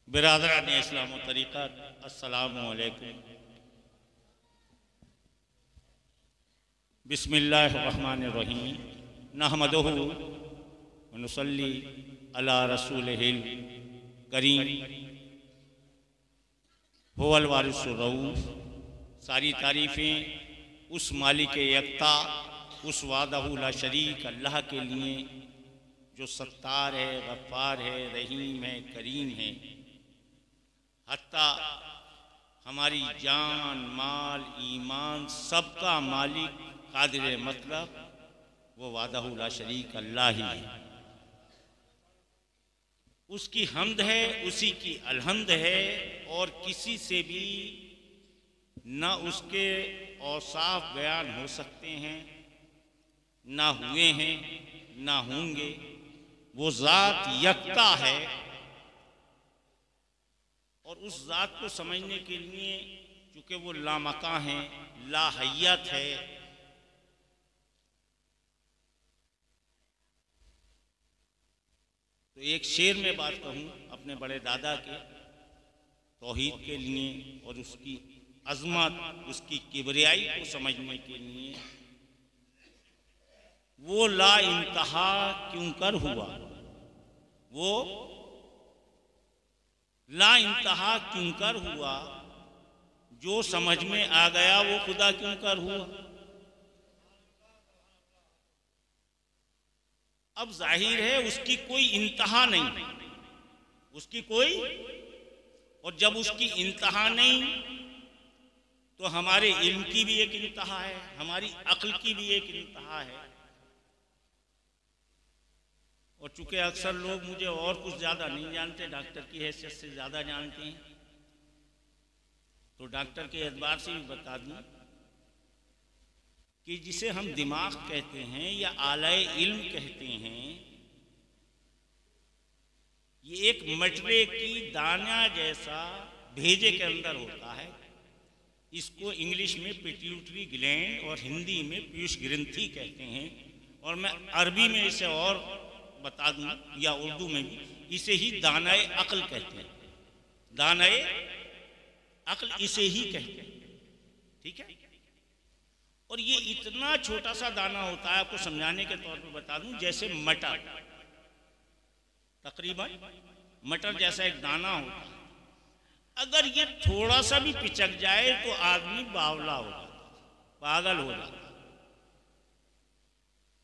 बिरादरान इस्लाम व तरीक़त, अस्सलामु अलैकुम। बिस्मिल्लाहिर्रहमानिर्रहीम। नहमदुहु व नुसल्ली अला रसूलिहिल करीम। हुवल वारिसुर रऊफ़। सारी तारीफ़ें उस मालिक यकता, उस वादहु ला शरीक अल्लाह के लिए जो सत्तार है, गफ़्फ़ार है, रहीम है, करीम है। हत्ता हमारी जान, माल, ईमान सबका मालिक, कादिर मतलब वो वादहु ला शरीक अल्लाह ही है। उसकी हम्द है, उसी की अलहम्द है। और किसी से भी न उसके औसाफ बयान हो सकते हैं, ना हुए हैं, ना होंगे। वो ज़ात यकता है। और उस ज़ात को समझने के लिए चूँकि वो लामका है, लाहयत है, तो एक शेर में बात कहूँ अपने बड़े दादा के तौहीद के लिए और उसकी अज़मत, उसकी किबरियाई को समझने के लिए। वो ला इंतहा क्यों कर हुआ, वो ला इंतहा क्यों कर हुआ, जो समझ में आ गया वो खुदा क्यों कर हुआ। अब जाहिर है उसकी कोई इंतहा नहीं, उसकी कोई, और जब उसकी इंतहा नहीं तो हमारे इल्म की भी एक इंतहा है, हमारी अक्ल की भी एक इंतहा है। और चूंकि अक्सर लोग मुझे और कुछ ज़्यादा नहीं जानते, डॉक्टर की हैसियत से ज़्यादा जानते हैं, तो डॉक्टर के एतबार से भी बता दूं कि जिसे हम दिमाग कहते हैं या आलाए इल्म कहते हैं, ये एक मटरे की दाना जैसा भेजे के अंदर होता है। इसको इंग्लिश में पिट्यूटरी ग्लैंड और हिंदी में पीयूष ग्रंथि कहते हैं। और मैं अरबी में इसे और बता दूं या उर्दू में भी, इसे ही दानाए अक्ल कहते हैं। दानाए अक्ल इसे ही कहते हैं, ठीक है। और ये इतना छोटा सा दाना होता है, आपको समझाने के तौर पे बता दूं, जैसे मटर, तकरीबन मटर जैसा एक दाना होता है। अगर ये थोड़ा सा भी पिचक जाए तो आदमी बावला हो जाता, पागल हो जाता।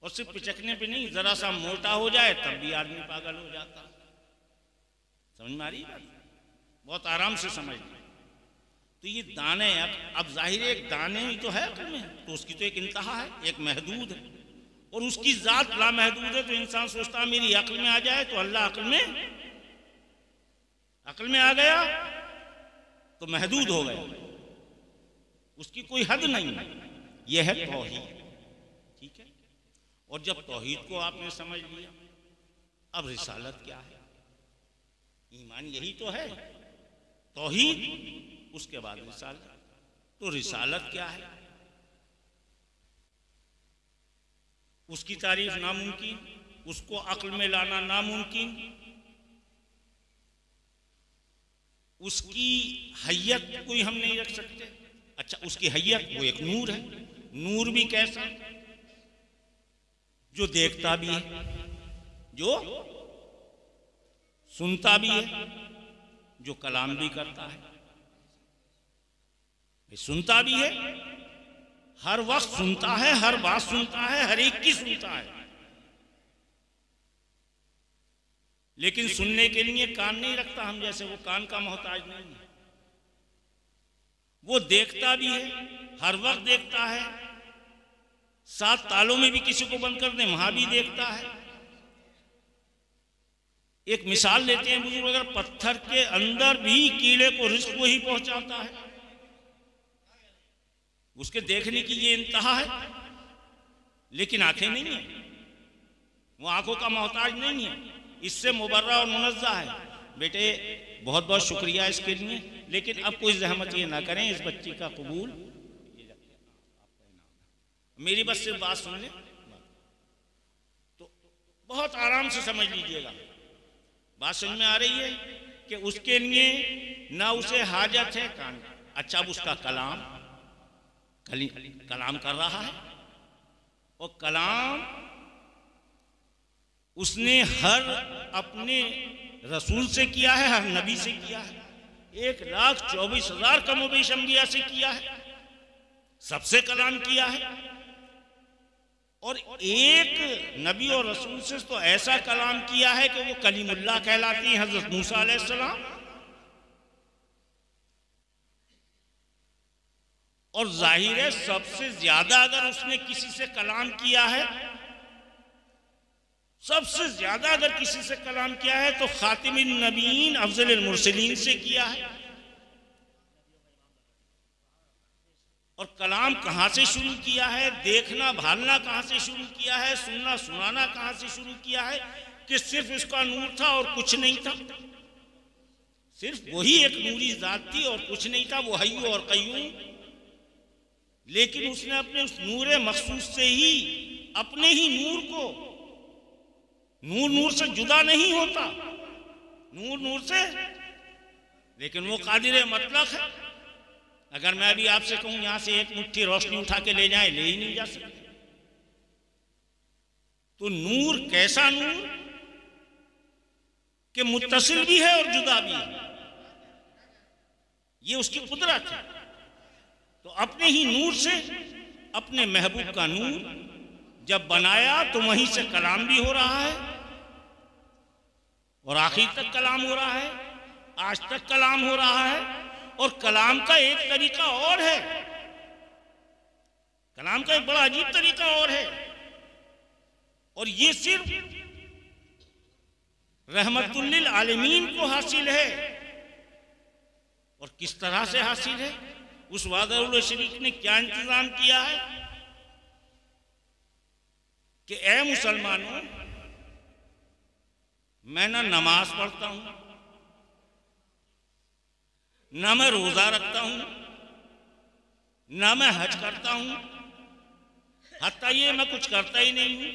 और सिर्फ पिचकने पे नहीं, जरा सा मोटा हो जाए तब भी आदमी पागल हो जाता। समझ में आ रही बात? बहुत आराम से समझ लो। तो ये दाने, अब जाहिर है एक दाने ही तो है अक्ल में, तो उसकी तो एक इंतहा है, एक महदूद है। और उसकी जात लामहदूद है। तो इंसान सोचता है मेरी अक्ल में आ जाए, तो अल्लाह अक्ल में आ गया तो महदूद हो गया, उसकी कोई हद नहीं है। यह है तौहीद, ठीक है। और जब तौहीद को आपने समझ लिया, अब रिसालत क्या है? ईमान यही तो है, तौहीद, उसके बाद रिसालत। तो रिसालत क्या है? उसकी तारीफ नामुमकिन, उसको अक्ल में लाना नामुमकिन। उसकी हैयत कोई हम नहीं रख सकते। अच्छा, उसकी हैयत वो एक नूर है। नूर भी कैसा? जो देखता भी है, जो सुनता भी है, जो कलाम भी करता है। सुनता भी है, हर वक्त सुनता है, हर बात सुनता है, हर एक की सुनता है। लेकिन सुनने के लिए कान नहीं रखता हम जैसे, वो कान का मोहताज नहीं है। वो देखता भी है, हर वक्त देखता है। 7 तालों में भी किसी को बंद कर दें वहां भी देखता है। एक मिसाल लेते हैं बुजुर्ग, अगर पत्थर के अंदर भी कीड़े को रिस्क वही पहुंचाता है। उसके देखने की ये इंतहा है, लेकिन आंखें नहीं है, वो आंखों का मोहताज नहीं है। इससे मुबर्रा और मुनज़्ज़ा है। बेटे बहुत बहुत शुक्रिया इसके लिए, लेकिन अब कोई जहमत ये ना करें, इस बच्ची का कबूल, मेरी बस सिर्फ बात सुन ले तो बहुत आराम से समझ लीजिएगा। बात समझ में आ रही है? कि उसके लिए ना उसे हाजत है कान। अच्छा, अब उसका कलाम कर रहा है, और कलाम उसने हर अपने रसूल से किया है, हर नबी से किया है, 1,24,000 कमोबेश अंबिया से किया है, सबसे कलाम किया है। और एक नबी और रसूल से तो ऐसा कलाम किया है कि वो कलीमुल्लाह कहलाती है, हजरत मूसा अलैहिस्सलाम। और जाहिर है सबसे ज्यादा अगर उसने किसी से कलाम किया है, सबसे ज्यादा अगर किसी से कलाम किया है तो खातिमुन नबीयीन अफजलुल मुरसलीन से किया है। और कलाम कहाँ से शुरू किया है, देखना भालना कहाँ से शुरू किया है, सुनना सुनाना कहाँ से शुरू किया है, कि सिर्फ उसका नूर था और कुछ नहीं था। सिर्फ वही एक नूरी जात थी और कुछ नहीं था, वो हय्यू और कय्यूम। लेकिन उसने अपने उस नूर मखसूस से ही अपने ही नूर को, नूर से जुदा नहीं होता, नूर से, लेकिन वो कादिर मतलब है। अगर मैं अभी आपसे कहूं यहां से एक मुट्ठी रोशनी उठा के ले जाए, ले ही नहीं जा सकते। तो नूर कैसा नूर कि मुत्तसिल भी है और जुदा भी है, ये उसकी कुदरत है। तो अपने ही नूर से अपने महबूब का नूर जब बनाया तो वहीं से कलाम भी हो रहा है, और आखिर तक कलाम हो रहा है, आज तक कलाम हो रहा है। और कलाम का एक तरीका और है, कलाम का एक बड़ा अजीब तरीका और है, और ये सिर्फ रहमतुल लिल आलमीन को हासिल है। और किस तरह से हासिल है, उस वादउल शरीक ने क्या इंतजाम किया है कि ए मुसलमानों, मैं ना नमाज पढ़ता हूं, ना मैं रोजा रखता हूं, ना मैं हज करता हूं, हत्ता ये मैं कुछ करता ही नहीं हूं।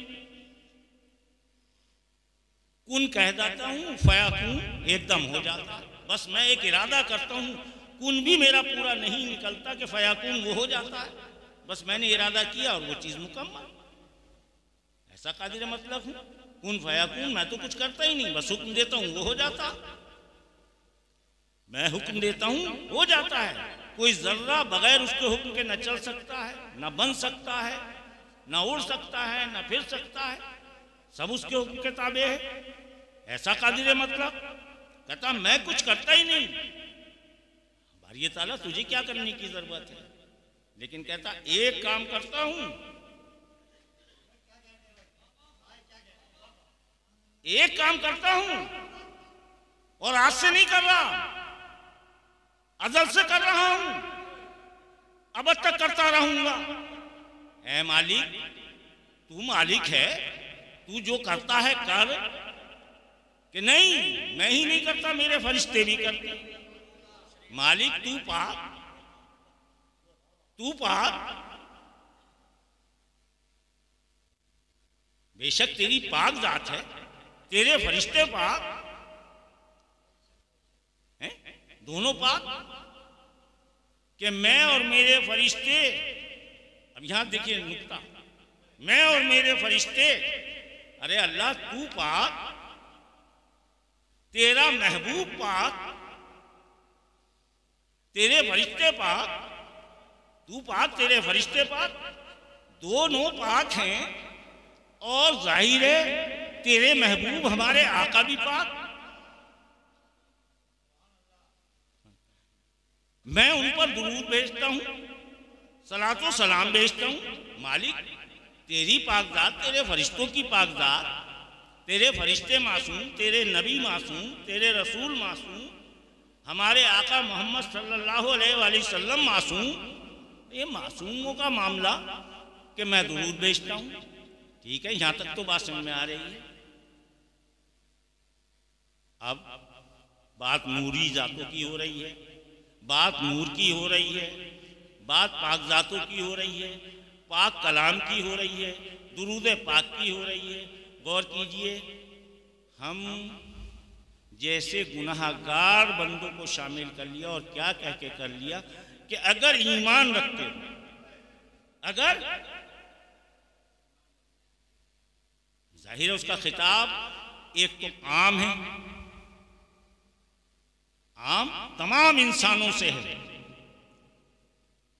कुन कह देता हूं, फयाकुन एकदम हो जाता है। बस मैं एक इरादा करता हूं, कुन भी मेरा पूरा नहीं निकलता कि फयाकुन वो हो जाता है। बस मैंने इरादा किया और वो चीज मुकम्मल। ऐसा कादिर मतलब हूं, कुन फयाकुन, मैं तो कुछ करता ही नहीं, बस हुक्म देता हूं वो हो जाता। मैं हुक्म देता हूं हो जाता है। कोई जर्रा बगैर उसके हुक्म के न चल सकता है, न बन सकता है, न उड़ सकता है, न फिर सकता है, सब उसके हुक्म के ताबे है। ऐसा कादिर मतलब कहता मैं कुछ करता ही नहीं। बारी ताला तुझे क्या करने की जरूरत है, लेकिन कहता एक काम करता हूं, एक काम करता हूं, और आज से नहीं कर रहा, अजल से कर रहा हूं, अब तक करता रहूंगा। ऐ मालिक, तू मालिक है, तू जो करता है कर, कि नहीं मैं ही नहीं करता, मेरे फरिश्ते भी करते। मालिक तू पाक, तू पाक, बेशक तेरी पाक जात है, तेरे फरिश्ते पाक हैं, दोनों पाक, कि मैं और मेरे फरिश्ते, अब यहां देखिए नुक्ता, मैं और मेरे फरिश्ते, अरे अल्लाह तू पाक, तेरा महबूब पाक, तेरे फरिश्ते पाक, तू पाक तेरे फरिश्ते पाक, दोनों पाक हैं। और जाहिर है तेरे महबूब हमारे आका भी पाक, मैं उन पर दुरूद भेजता हूं, सलातो सलाम भेजता हूं। मालिक तेरी पाकजात, तेरे फरिश्तों की पाकजात, तेरे फरिश्ते मासूम, तेरे नबी मासूम, तेरे रसूल मासूम, हमारे आका मोहम्मद सल्लल्लाहु अलैहि वसल्लम मासूम। ये मासूमों का मामला कि मैं दुरूद भेजता हूं, ठीक है, यहां तक तो बात समझ में आ रही है। अब बात नूरी जातों की हो रही है, बात नूर की हो रही है, बात पाक जातों की हो रही है, पाक कलाम की हो रही है, दुरूद पाक की हो रही है। गौर कीजिए, हम जैसे गुनाहगार बंदों को शामिल कर लिया। और क्या कह के कर लिया कि अगर ईमान रखते हो, अगर जाहिर है उसका खिताब एक तो आम है, आम तमाम इंसानों से है,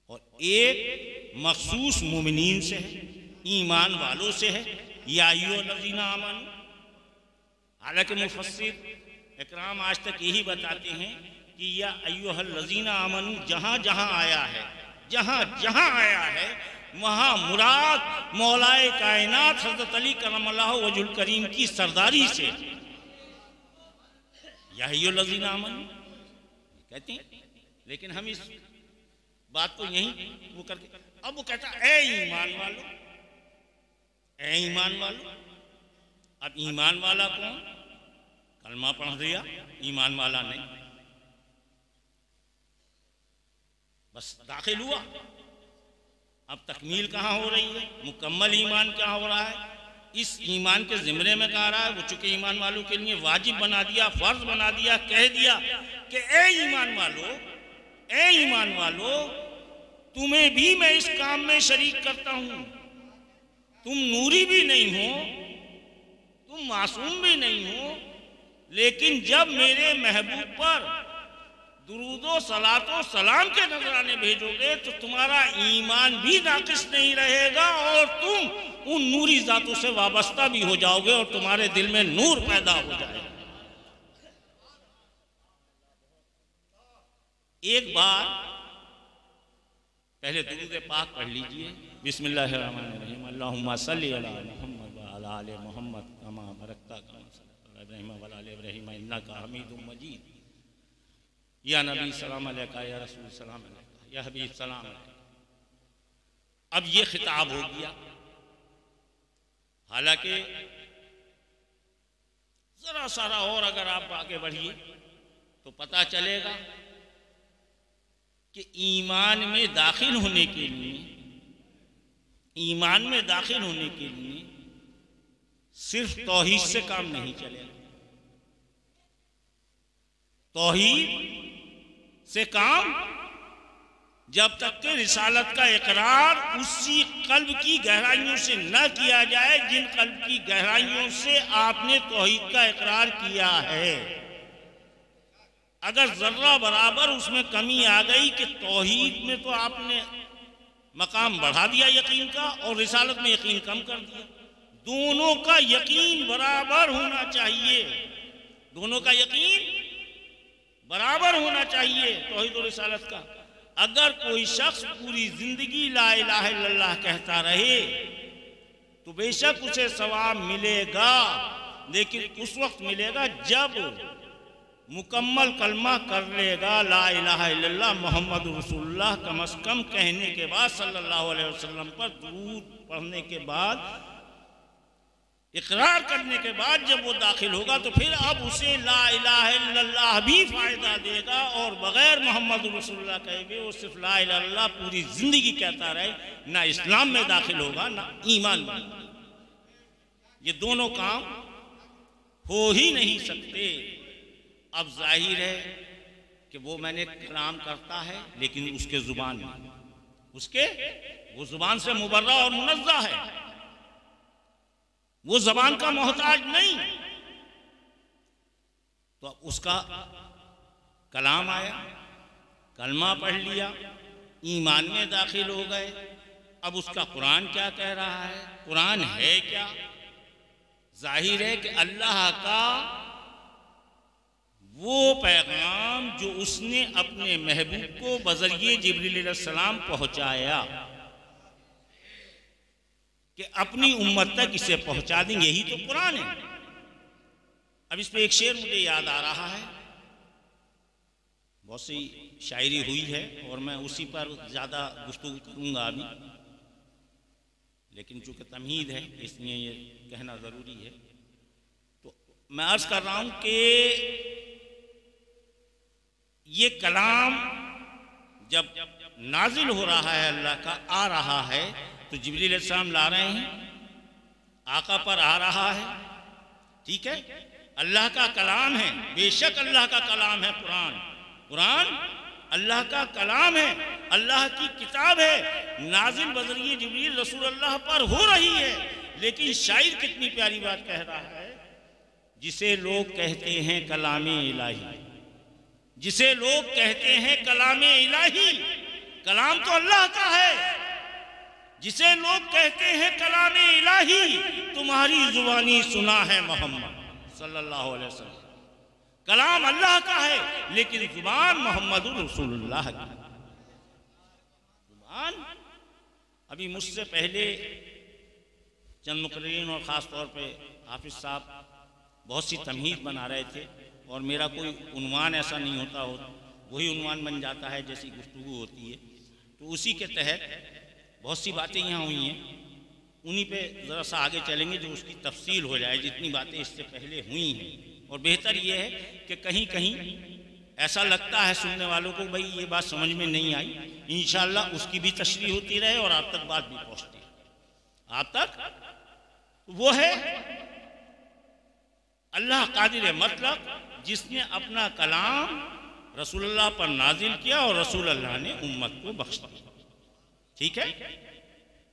और एक मखसूस मोमिनीन से है, ईमान वालों से है। या अय्युहल्लज़ीना आमनू, हालांकि मुफस्सिर इकराम आज तक यही बताते हैं कि या अय्युहल्लज़ीना आमनू जहाँ जहाँ आया है, जहाँ जहाँ आया है वहाँ मुराद मौलाए कायनात हज़रत अली करमल्लाहु वजहुल करीम की सरदारी से या अय्युहल्लज़ीना आमनू कहते हैं। लेकिन हम इस बात को यहीं वो करके, अब वो कहता ए ईमान वालो, ए ईमान वालो। अब ईमान वाला कौन? कलमा पढ़ दिया, ईमान वाला नहीं, बस दाखिल हुआ। अब तकमील कहाँ हो रही है, मुकम्मल ईमान क्या हो रहा है? इस ईमान के ज़िम्मे में कहा रहा है वो, चूंकि ईमान वालों के लिए वाजिब बना दिया, फर्ज बना दिया, कह दिया कि ए ईमान वालो, ए ईमान वालो, तुम्हें भी मैं इस काम में शरीक करता हूं। तुम नूरी भी नहीं हो, तुम मासूम भी नहीं हो, लेकिन जब मेरे महबूब पर दुरूदो सलातो सलाम के नजराने भेजोगे तो तुम्हारा ईमान भी नाकिस नहीं रहेगा और तुम उन नूरी जातों से वाबस्ता भी हो जाओगे और तुम्हारे दिल में नूर पैदा हो जाएगा। एक बार पहले दुरूद पाक पढ़ लीजिए, बिस्मिल्लाहिर्रहमानिर्रहीम, अल्लाहुम्मा सल्ली अला मुहम्मद व अला आले मुहम्मद कमा बरकता कमा सल्लल्लाहु अलैहि व आले इब्राहीम इन्नका हमीदुम मजीद। या नबी सलाम अलैका, या रसूल सलाम अलैका, या हबीब सलाम अलैका। अब ये खिताब हो गया। हालांकि जरा सारा और अगर आप आगे बढ़िए तो पता चलेगा कि ईमान में दाखिल होने के लिए, ईमान में दाखिल होने के लिए सिर्फ तौहीद से काम नहीं चलेगा। तौहीद से काम जब तक कि रिसालत का इकरार उसी कल्ब की गहराइयों से न किया जाए जिन कल्ब की गहराइयों से आपने तौहीद का इकरार किया है। अगर जर्रा बराबर उसमें कमी आ गई कि तौहीद में तो आपने मकाम बढ़ा दिया यकीन का और रिसालत में यकीन कम कर दिया, दोनों का यकीन बराबर होना चाहिए, दोनों का यकीन बराबर होना चाहिए तौहीद और रिसालत का। अगर कोई शख्स पूरी जिंदगी ला इलाहा इल्लल्लाह कहता रहे तो बेशक उसे सवाब मिलेगा, लेकिन उस वक्त मिलेगा जब मुकम्मल कलमा कर लेगा, ला इलाहा इल्लल्लाह मुहम्मद रसूलुल्लाह कम अज़ कम कहने के बाद, सल्लल्लाहु अलैहि वसल्लम पर दुरूद पढ़ने के बाद, इकरार करने के बाद जब वो दाखिल होगा तो फिर अब उसे ला इलाहा इल्लल्लाह भी फायदा देगा और बगैर मोहम्मद रसूलुल्लाह कहे भी वो सिर्फ ला इलाहा इल्लल्लाह पूरी जिंदगी कहता रहे, ना इस्लाम में दाखिल होगा ना ईमान में। ये दोनों काम हो ही नहीं सकते। अब जाहिर है कि वो मैंने कलाम करता है लेकिन उसके जुबान में, उसके वो जुबान से मुबर्रा और मुनज़्ज़ह है, वो जबान का मोहताज नहीं। तो उसका कलाम आया, कलमा पढ़ लिया, ईमान में दाखिल हो गए। अब उसका कुरान क्या कह रहा है, कुरान है क्या? जाहिर है कि अल्लाह का वो पैगाम जो उसने अपने महबूब को बजरिए जिब्रील अलैहिस्सलाम पहुंचाया कि अपनी उम्मत तक इसे पहुंचा देंगे, यही तो कुरान है। अब इस पे एक शेर मुझे याद आ रहा है, बहुत सी शायरी हुई है और मैं उसी पर ज़्यादा गुफ्तगू करूँगा अभी, लेकिन चूँकि तमहीद है इसलिए ये कहना ज़रूरी है। तो मैं अर्ज़ कर रहा हूँ कि ये कलाम जब नाजिल हो रहा है, अल्लाह का आ रहा है, तो जिब्रील अलैहिस्सलाम ला रहे हैं, आका पर आ रहा है, ठीक है। अल्लाह का कलाम है, बेशक अल्लाह का कलाम है कुरान। कुरान अल्लाह का कलाम है, अल्लाह की किताब है, नाजिल बजरिए जिब्रील रसूल अल्लाह पर हो रही है। लेकिन शायर कितनी प्यारी बात कह रहा है, जिसे लोग कहते हैं कलामे इलाही, जिसे लोग कहते हैं कलामे इलाही, कलाम तो अल्लाह का है। जिसे लोग कहते हैं कलामे इलाही, तुम्हारी जुबानी सुना है मोहम्मद सल्लल्लाहु अलैहि वसल्लम। कलाम अल्लाह का है लेकिन जुबान मोहम्मद रसूलुल्लाह की जुबान। अभी मुझसे पहले चंद मुकर्रिरीन और ख़ास तौर पे हाफिज साहब बहुत सी तमहीद बना रहे थे, और मेरा कोई उन्वान ऐसा नहीं होता हो, वही उन्वान बन जाता है जैसी गुफ्तगू होती है। तो उसी के तहत बहुत सी बातें यहाँ हुई हैं, उन्हीं पे ज़रा सा आगे चलेंगे जो उसकी तफसील हो जाए, जितनी बातें इससे पहले हुई हैं। और बेहतर ये है कि कहीं कहीं ऐसा लगता है सुनने वालों को भाई ये बात समझ में नहीं आई, इंशाअल्लाह उसकी भी तशरीह होती रहे और आप तक बात भी पहुँचती है। आप तक वो है अल्लाह कादिर मतलब जिसने अपना कलाम रसूलुल्लाह पर नाजिल किया और रसूल अल्लाह ने उम्मत को बख्श दिया। ठीक है,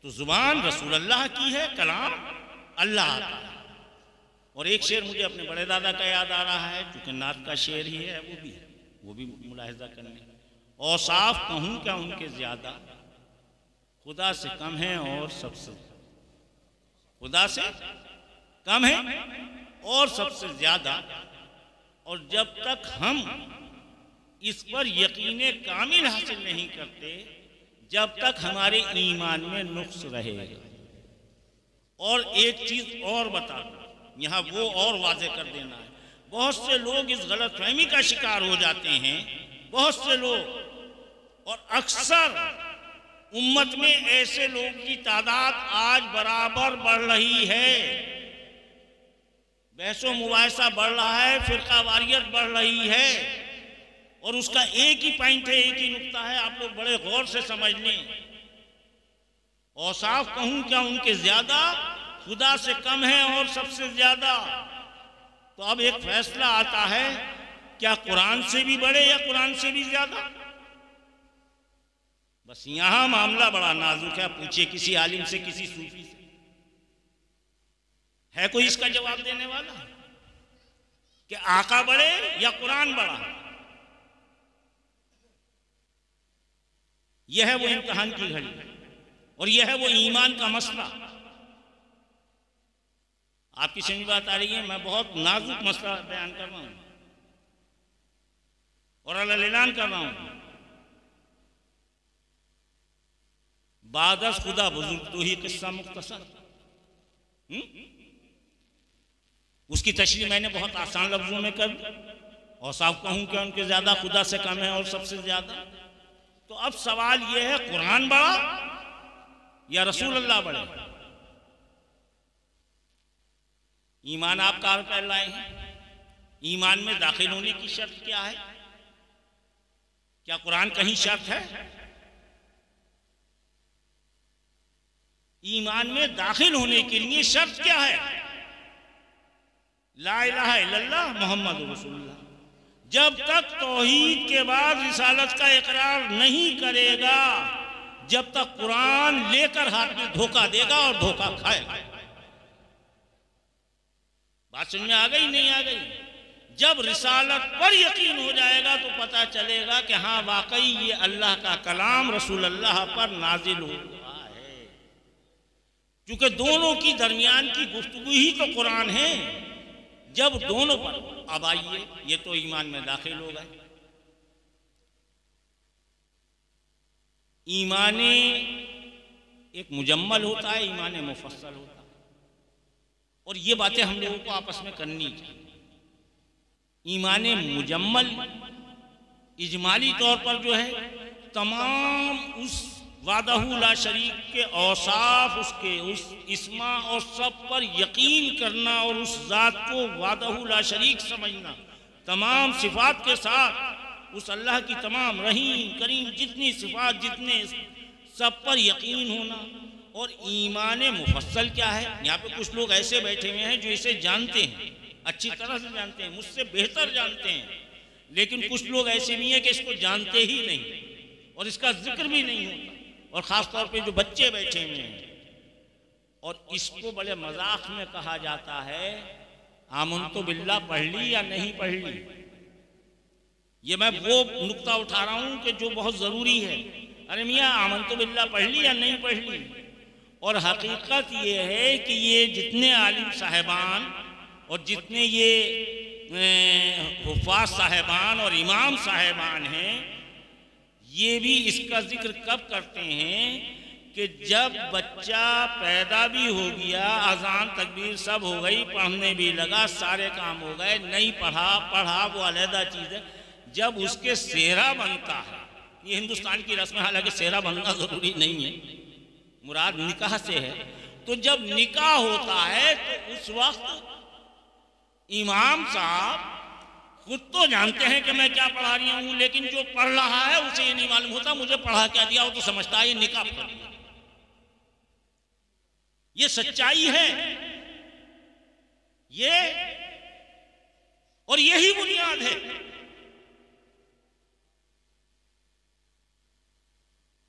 तो जुबान रसूल अल्लाह की है, कलाम अल्लाह का है। और एक शेर मुझे अपने बड़े दादा का याद आ रहा है, चूंकि नात का शेर ही है, वो भी मुलाहिजा करने। और साफ कहूँ क्या उनके ज्यादा, खुदा से कम है और सबसे, खुदा से कम है और सबसे ज्यादा। और जब तक हम इस पर यकीन कामिल हासिल नहीं करते, जब तक हमारे ईमान में नुक्स रहेगा। और एक चीज और बता दूं, यहाँ वो और वाज़े कर देना है, बहुत से लोग इस गलतफहमी का शिकार हो जाते हैं, बहुत से लोग, और अक्सर उम्मत में ऐसे लोगों की तादाद आज बराबर बढ़ रही है। बहसो मुबाहिसा बढ़ रहा है, फिरका वारियत बढ़ रही है, और उसका एक ही पॉइंट है, एक ही नुक्ता है, आप लोग बड़े गौर से समझ लें। और साफ कहूं क्या उनके ज्यादा, खुदा से कम है और सबसे ज्यादा। तो अब एक फैसला आता है, क्या कुरान से भी बड़े या कुरान से भी ज्यादा? बस यहां मामला बड़ा नाजुक है। पूछिए किसी आलिम से, किसी सूफी से, है कोई इसका जवाब देने वाला कि आका बड़े या कुरान बड़ा? यह है वो इम्तिहान की घड़ी, और यह है वो ईमान का मसला। आपकी समझ बात आ रही है? मैं बहुत नाजुक मसला बयान कर रहा हूं और ऐलान कर रहा हूं। बादस खुदा बुजुर्ग तो ही किस्सा मुख्तसर, उसकी तशरीह मैंने बहुत आसान लफ्जों में कर, और साफ कहूं कि उनके ज्यादा खुदा से कम है और सबसे ज्यादा। तो अब सवाल यह है, कुरान बड़ा या रसूल अल्लाह बड़े? ईमान आप कहां पर लाए हैं? ईमान में दाखिल होने की शर्त क्या है? क्या कुरान कहीं शर्त है? ईमान में दाखिल होने के लिए शर्त क्या है? ला इलाहा इल्लल्लाह मुहम्मद रसूलुल्लाह। जब तक तौहीद के बाद रिसालत का इकरार नहीं करेगा, जब तक कुरान लेकर हाथ में धोखा देगा और धोखा खाएगा। बात समझ में आ गई नहीं आ गई? जब रिसालत पर यकीन हो जाएगा तो पता चलेगा कि हाँ वाकई ये अल्लाह का कलाम रसूल अल्लाह पर नाजिल हुआ है। क्योंकि दोनों की दरमियान की गुफ्तगू ही तो कुरान है। जब दोनों पर, अब आइए, ये तो ईमान में दाखिल हो गए। ईमान एक मुजम्मल होता है, ईमान मुफस्सल होता है, और ये बातें हम लोगों को आपस में करनी चाहिए। ईमान मुजम्मल इजमाली तौर पर जो है, तमाम उस वादहू ला शरीक के औसाफ, उसके उस इस्मा और सब पर यकीन करना और उस ज़ात को वादहू ला शरीक समझना, तमाम सिफात के साथ उस अल्लाह की तमाम रहीम करीम जितनी सिफात, जितने सब पर यकीन होना। और ईमान मुफस्सल क्या है? यहाँ पे कुछ लोग ऐसे बैठे हुए हैं जो इसे जानते हैं, अच्छी तरह से जानते हैं, मुझसे बेहतर जानते हैं, लेकिन कुछ लोग ऐसे भी हैं कि इसको जानते ही नहीं और इसका जिक्र भी नहीं होता, और ख़ास तौर पे जो बच्चे बैठे हुए हैं। और इसको बड़े मजाक में कहा जाता है आमनतो बिल्लाह पढ़ ली या नहीं पढ़ ली। ये मैं वो नुक्ता उठा रहा हूँ कि जो बहुत ज़रूरी है। अरे मियाँ आमनतो बिल्लाह पढ़ ली या नहीं पढ़ ली। और हकीकत ये है कि ये जितने आलिम साहिबान और जितने ये हुफ़ाज़ साहिबान और इमाम साहिबान हैं, ये भी इसका जिक्र कब करते हैं कि जब बच्चा पैदा भी हो गया, अजान तकबीर सब हो गई, पढ़ने भी लगा, सारे काम हो गए, नहीं पढ़ा वो अलहदा चीज़ है। जब उसके सेहरा बनता है, ये हिंदुस्तान की रस्म है, हालांकि सेहरा बनना ज़रूरी नहीं है, मुराद निकाह से है। तो जब निकाह होता है तो उस वक्त इमाम साहब खुद तो जानते हैं कि मैं क्या पढ़ा रही हूँ, लेकिन जो पढ़ रहा है उसे ये नहीं मालूम होता मुझे पढ़ा क्या दिया, वो तो समझता है ये निकाह पढ़ लिया। ये सच्चाई है ये, और यही बुनियाद है।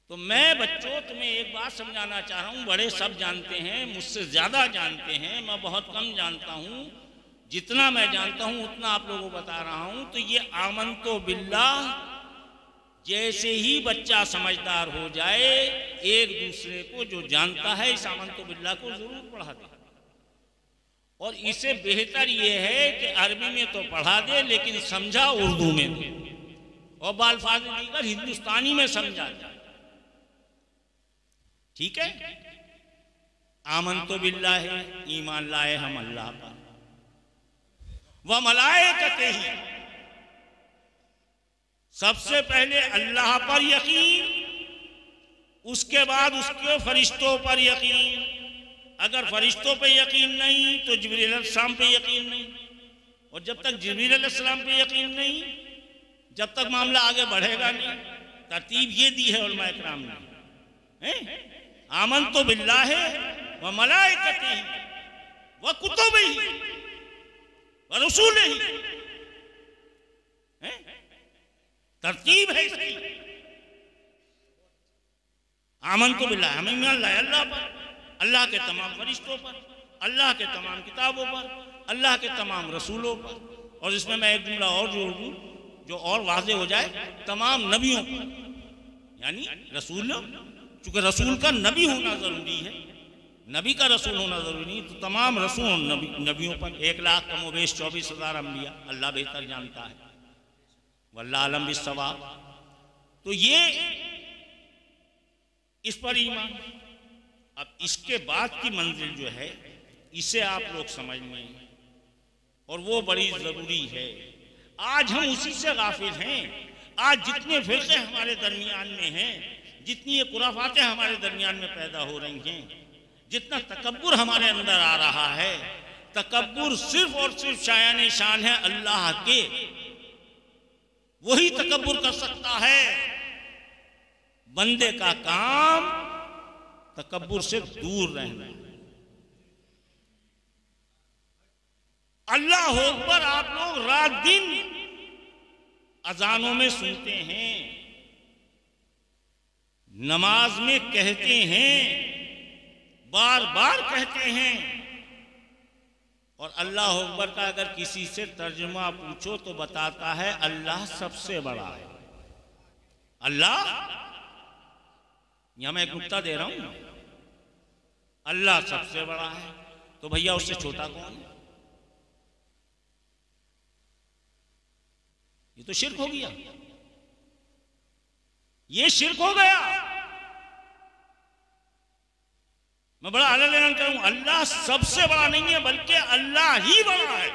तो मैं बच्चों तुम्हें एक बात समझाना चाह रहा हूं, बड़े सब जानते हैं, मुझसे ज्यादा जानते हैं, मैं बहुत कम जानता हूं। जितना मैं जानता हूं उतना आप लोगों को बता रहा हूं। तो ये आमनतो बिल्लाह, जैसे ही बच्चा समझदार हो जाए, एक दूसरे को जो जानता है इस आमनतो बिल्लाह को जरूर पढ़ा दे। और इसे बेहतर ये है कि अरबी में तो पढ़ा दे, लेकिन समझा उर्दू में दे, और बाल्फाज दीगर हिंदुस्तानी में समझा जाए। ठीक है, आमनतो बिल्लाह है, ईमान लाए हम अल्लाह पर, व मलाइकतिही, सबसे पहले अल्लाह पर यकीन, उसके बाद उसके फरिश्तों पर यकीन। अगर फरिश्तों पे यकीन नहीं तो जिब्रील अलैहिस्सलाम पे यकीन नहीं, और जब तक जिब्रील अलैहिस्सलाम पे यकीन नहीं, जब तक मामला आगे बढ़ेगा नहीं। तरतीब ये दी है उलमा इकराम ने, आमनतो बिल्लाह व मलाइकतिही व कुतुबिही व रसूलिही, तरतीब है इसकी। आमनतो बिल्लाह, हम ईमान लाए अल्लाह पर, अल्लाह के तमाम फरिश्तों पर, अल्लाह के तमाम किताबों पर, अल्लाह के तमाम रसूलों पर। और इसमें मैं एक जुमला और जोड़ दूं जो और वाज़े हो जाए, तमाम नबियों पर, यानी रसूल, चूंकि रसूल का नबी होना जरूरी है, नबी का रसूल होना जरूरी नहीं, तो तमाम रसूल नबियों पर। 1,24,000 अम्बिया, अल्लाह बेहतर जानता है, वल्लाह आलम बिस्सवाब। तो ये इस पर ईमान। अब इसके बाद की मंजिल जो है इसे आप लोग समझ लें, और वो बड़ी जरूरी है। आज हम उसी से गाफिल हैं। आज जितने फिरके हमारे दरमियान में हैं, जितनी ये खुराफातें हमारे दरमियान में पैदा हो रही हैं, जितना तकब्बुर हमारे अंदर आ रहा है, तकब्बुर सिर्फ और सिर्फ शायान शान है अल्लाह के। वही तकब्बुर कर सकता है। बंदे का काम तकब्बुर से दूर रहना। अल्लाह अकबर आप लोग रात दिन अजानों में सुनते हैं, नमाज में कहते हैं, बार बार कहते हैं। और अल्लाह अकबर का अगर किसी से तर्जुमा पूछो तो बताता है अल्लाह सबसे बड़ा है। अल्लाह, यहां मैं एक नुक्ता दे रहा हूं, अल्लाह सबसे बड़ा है, तो भैया उससे छोटा कौन है? ये तो शिर्क हो गया, ये शिर्क हो गया। मैं बड़ा आला ऐलान करूं, अल्लाह सबसे बड़ा नहीं है, बल्कि अल्लाह ही बड़ा है।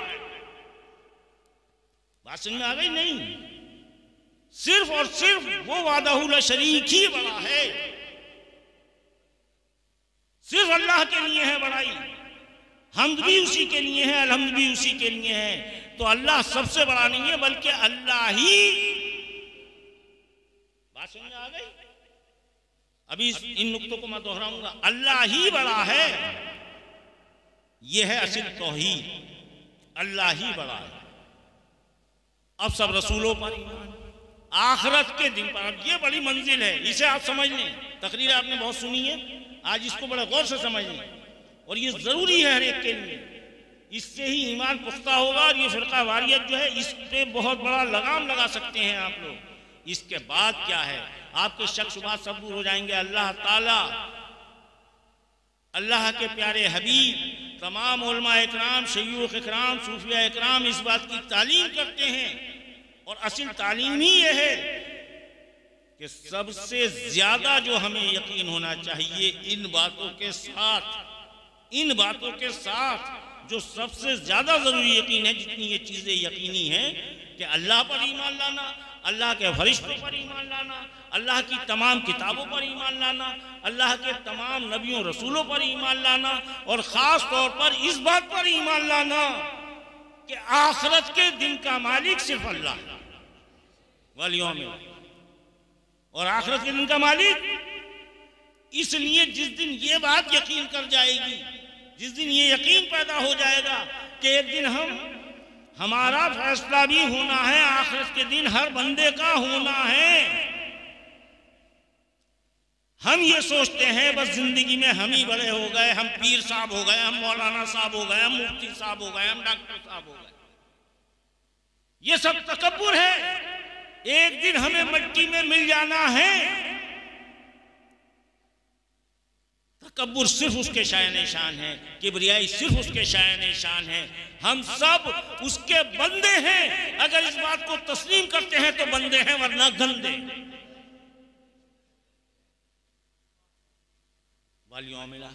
बात समझ में आ गई? नहीं, सिर्फ और सिर्फ वो वादहू ला शरीक ही बड़ा है। सिर्फ अल्लाह के लिए है बड़ाई, हम्द भी उसी के लिए है, अलहम्द भी उसी के लिए है। तो अल्लाह सबसे बड़ा नहीं है, बल्कि अल्लाह ही। बात समझ में आ गई? अभी इन नुक्तों को मैं दोहराऊंगा। अल्लाह ही बड़ा है, यह है असल तौहीद। अल्लाह ही बड़ा है। अब सब रसूलों पर ईमान, आखिरत के दिन पर। अब ये बड़ी मंजिल है, इसे आप समझ लें। तकरीर आपने बहुत सुनी है, आज इसको बड़े गौर से समझ लें, और ये जरूरी है हर एक के लिए। इससे ही ईमान पुख्ता होगा, और ये फिरका वारियत जो है इस पे बहुत बड़ा लगाम लगा सकते हैं आप लोग। इसके बाद क्या है, आपके शक शुबहात सब दूर हो जाएंगे। अल्लाह ताला, अल्लाह के प्यारे हबीब, तमाम उलमा इकराम, शयूख इकराम, सूफिया इकराम इस बात की तालीम करते हैं, और असल तालीम ही यह है कि सबसे ज्यादा जो हमें यकीन होना चाहिए इन बातों के साथ, इन बातों के साथ जो सबसे ज्यादा जरूरी यकीन है, जितनी ये चीजें यकीनी हैं कि अल्लाह पर ईमान लाना, अल्लाह के फरिश्तों पर ईमान लाना, अल्लाह की तमाम किताबों पर ईमान लाना, अल्लाह के तमाम नबियों रसूलों पर ईमान लाना, और ख़ास तौर पर इस बात पर ईमान लाना कि आखिरत के दिन का मालिक सिर्फ अल्लाह है वालियों में, और आखिरत के दिन का मालिक। इसलिए जिस दिन ये बात यकीन कर जाएगी, जिस दिन ये यकीन पैदा हो जाएगा कि एक दिन हमारा फैसला भी होना है, आखिरत के दिन हर बंदे का होना है। हम ये सोचते हैं बस जिंदगी में हम ही बड़े हो गए, हम पीर साहब हो गए, हम मौलाना साहब हो गए, हम मुफ्ती साहब हो गए, हम डॉक्टर साहब हो गए। ये सब तकब्बुर है। एक दिन हमें मिट्टी में मिल जाना है। तकब्बुर सिर्फ उसके शान शान है, किबरियाई सिर्फ उसके शान शान है। हम सब उसके बंदे हैं। अगर इस बात को तस्लीम करते हैं तो बंदे हैं, वरना गंदे। वालियों मिला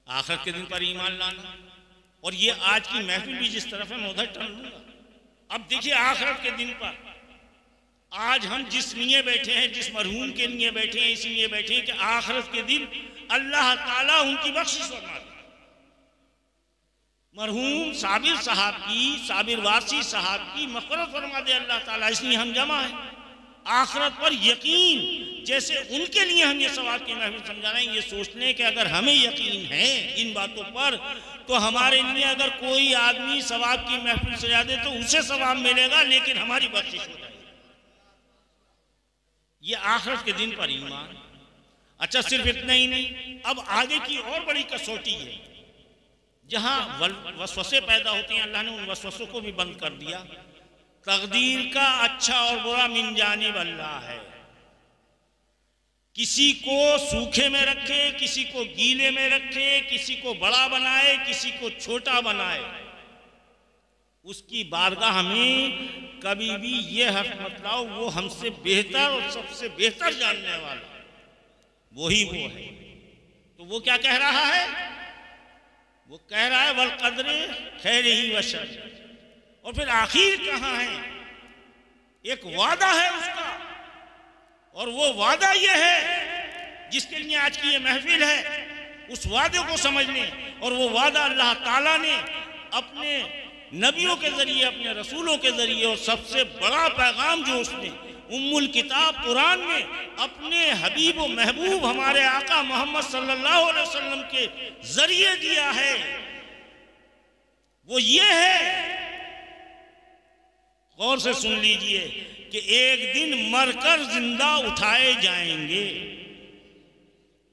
आखिरत के दिन पर ईमान लाना, और ये आज की महफिल भी जिस तरफ है मैं उधर टर्न लूंगा। अब देखिए, आखिरत के दिन पर आज हम जिस लिए बैठे हैं, जिस मरहूम के लिए बैठे हैं, इसलिए बैठे हैं कि आखिरत के दिन अल्लाह ताला उनकी बख्शिश फरमा दे। मरहूम साबिर साहब की, साबिर वारसी साहब की मग़फ़िरत फरमा दे अल्लाह ताला, इसलिए हम जमा हैं। आखिरत पर यकीन, जैसे उनके लिए हम ये सवाब की महफिल समझा रहे हैं, ये सोच लें कि अगर हमें यकीन है इन बातों पर, तो हमारे लिए अगर कोई आदमी सवाब की महफिल सजा दे तो उसे सवाब मिलेगा, लेकिन हमारी बख्शिश हो जाएगी। ये आखिरत के दिन पर ईमान। अच्छा, सिर्फ इतना ही नहीं, अब आगे की और बड़ी कसौटी है, जहां वसवसे पैदा होते हैं, अल्लाह ने उन वसवसों को भी बंद कर दिया। तकदीर का अच्छा और बुरा मिन जानिब अल्लाह है। किसी को सूखे में रखे, किसी को गीले में रखे, किसी को बड़ा बनाए, किसी को छोटा बनाए, उसकी बारगाह में कभी भी ये हक मत लाओ वो हमसे बेहतर और सबसे बेहतर जानने वाला वही वो है। तो वो क्या कह रहा है? वो कह रहा है वल कद्रे खैर ही व शर। और फिर आखिर कहाँ है? एक वादा है उसका, और वो वादा ये है जिसके लिए आज की ये महफिल है। उस वादे को समझ लें, और वो वादा अल्लाह ताला ने अपने नबियों के जरिए, अपने रसूलों के जरिए, और सबसे बड़ा पैगाम जो उसने उम्मुल किताब कुरान में अपने हबीब व महबूब हमारे आका मोहम्मद सल्लल्लाहु अलैहि वसल्लम के जरिए दिया है, वो ये है, गौर से सुन लीजिए, कि एक दिन मरकर जिंदा उठाए जाएंगे।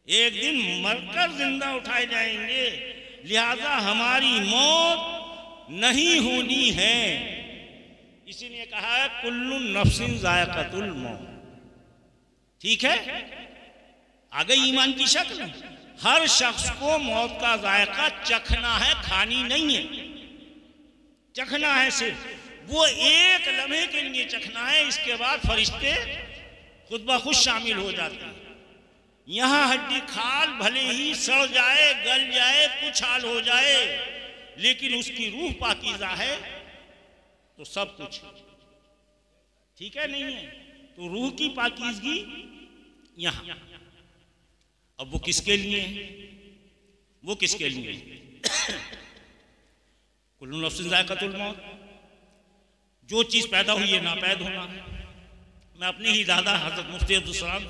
एक दिन मरकर जिंदा उठाए जाएंगे, लिहाजा हमारी मौत नहीं होनी है। इसीलिए कहा है कुल्लु नफ्सिन ज़ायक़तुल मौत। ठीक है, आ गई ईमान की शक्ल। हर शख्स को मौत का जायका चखना है, खानी नहीं है, चखना है। सिर्फ वो एक लम्हे के लिए चखना है, इसके बाद फरिश्ते खुद ब खुद शामिल हो जाते हैं। यहाँ हड्डी खाल भले ही सड़ जाए, गल जाए, कुछ हाल हो जाए, लेकिन उसकी रूह पाकीज़ा है तो सब कुछ ठीक है, नहीं है तो रूह की पाकीज़गी यहाँ। अब वो किसके लिए है? वो किसके लिए है? कुल्लु नफ्सिन ज़ायक़तुल मौत। जो चीज़ पैदा हुई है नापैद होना। मैं अपने ही दादा हज़रत मुफ्ती अब्दुल सलाम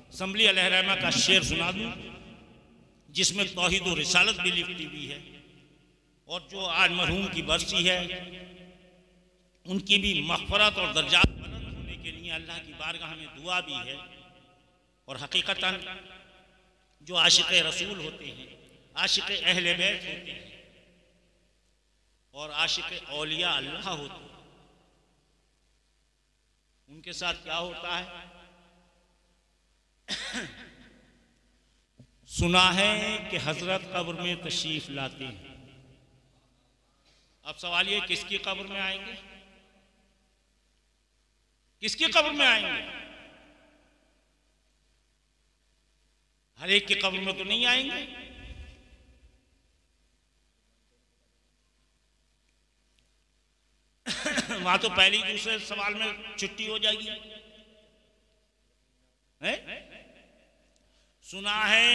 असम्बली अलैहिर्रहमा का शेर सुना दूँ, जिसमें तौहीद और रिसालत भी लिखी हुई है। और जो आज मरहूम की बरसी है उनकी भी मग़फ़िरत और दर्जात बुलंद होने के लिए अल्लाह की बारगाह में दुआ भी है। और हकीकतन जो आशिक़ रसूल होते हैं, आशिक़ अहले बैत होते हैं और आशिक़ औलिया अल्लाह होते हैं, उनके साथ क्या होता है? सुना है कि हजरत कब्र में तशरीफ लाते हैं। अब सवाल ये, किसकी कब्र में आएंगे? किसकी कब्र में आएंगे? हर एक की कब्र में तो नहीं आएंगे। वहां तो पहले ही दूसरे सवाल में छुट्टी हो जाएगी है? सुना है,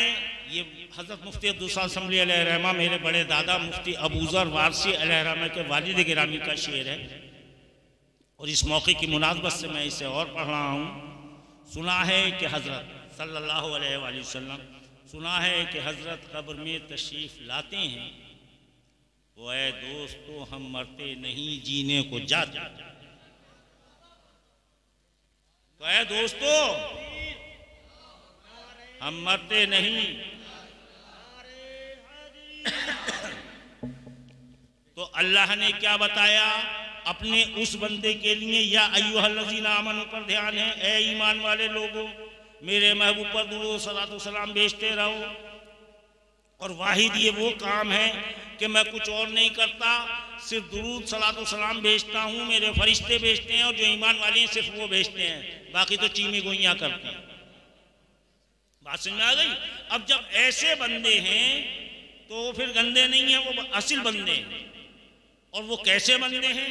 ये हजरत मुफ्ती अब्दुल असम्बली अलैहिर्रहमा, मेरे बड़े दादा मुफ्ती अबूज़र वारसी अलैहिर्रहमा के वालिद गिरामी का शेर है और इस मौके की मुनासबत से मैं इसे और पढ़ रहा हूँ। सुना है कि हजरत सल्लल्लाहु अलैहि वसल्लम, सुना है कि हजरत कब्र में तशरीफ लाते हैं, वो ऐ दोस्तों हम मरते नहीं जीने को जाते। तो ऐ दोस्तों हम मरते नहीं। तो अल्लाह ने क्या बताया अपने उस बंदे के लिए? या अय्युहल्लज़ीना आमनू पर ध्यान है, ए ईमान वाले लोगों मेरे महबूब पर दुरूद सलातो सलाम भेजते रहो। और वाहिद ये वो काम है कि मैं कुछ और नहीं करता, सिर्फ दुरूद सलातो सलाम भेजता हूँ, मेरे फरिश्ते भेजते हैं और जो ईमान वाले हैं सिर्फ वो भेजते हैं, बाकी तो चीमी गोइयाँ करते हैं। बात समझ में आ गई? अब जब ऐसे बंदे हैं तो वो फिर गंदे नहीं हैं, वो असल बंदे हैं। और वो कैसे बंदे हैं?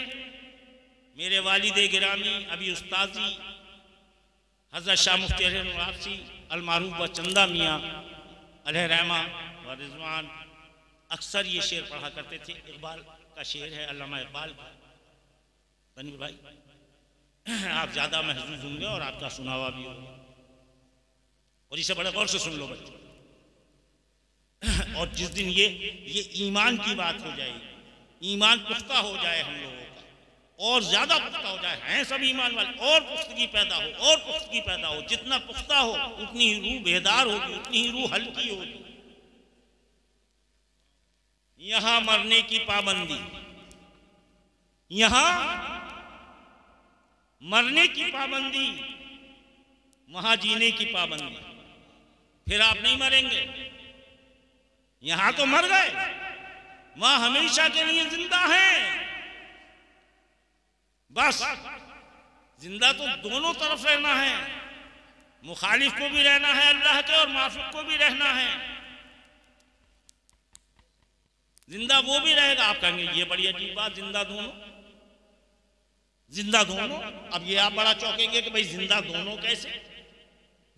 मेरे वालिद गिरामी अभी उस्ताद जी हज़रत शाह मुफ्ती वारसी अलमारूफ व चंदा मियाँ अलैहिर्रहमा व रिज़वान अक्सर ये शेर पढ़ा करते थे। इकबाल का शेर है, अल्लामा इकबाल का। तनवीर भाई आप ज़्यादा महसूस होंगे और आपका सुनावा भी होगा, और इसे बड़े गौर से सुन लो बच्चों। और जिस दिन ये ईमान की बात हो जाएगी, ईमान पुख्ता हो जाए हम लोगों का, और ज्यादा पुख्ता हो जाए, हैं सब ईमान वाले, और पुख्तगी पैदा हो, और पुख्तगी पैदा हो, जितना पुख्ता हो उतनी ही रूह बेदार होगी, उतनी ही रूह हल्की होगी। यहां मरने की पाबंदी, यहां मरने की पाबंदी, वहां जीने की पाबंदी। फिर आप नहीं मरेंगे। यहां तो मर गए, वहां हमेशा के लिए जिंदा हैं। बस जिंदा तो दोनों तरफ रहना है, मुखालिफ को भी रहना है अल्लाह के और माफिक को भी रहना है। जिंदा वो भी रहेगा। आप कहेंगे ये बड़ी अजीब बात, जिंदा दोनों, जिंदा दोनों। अब ये आप बड़ा चौंकेंगे कि भाई जिंदा दोनों कैसे?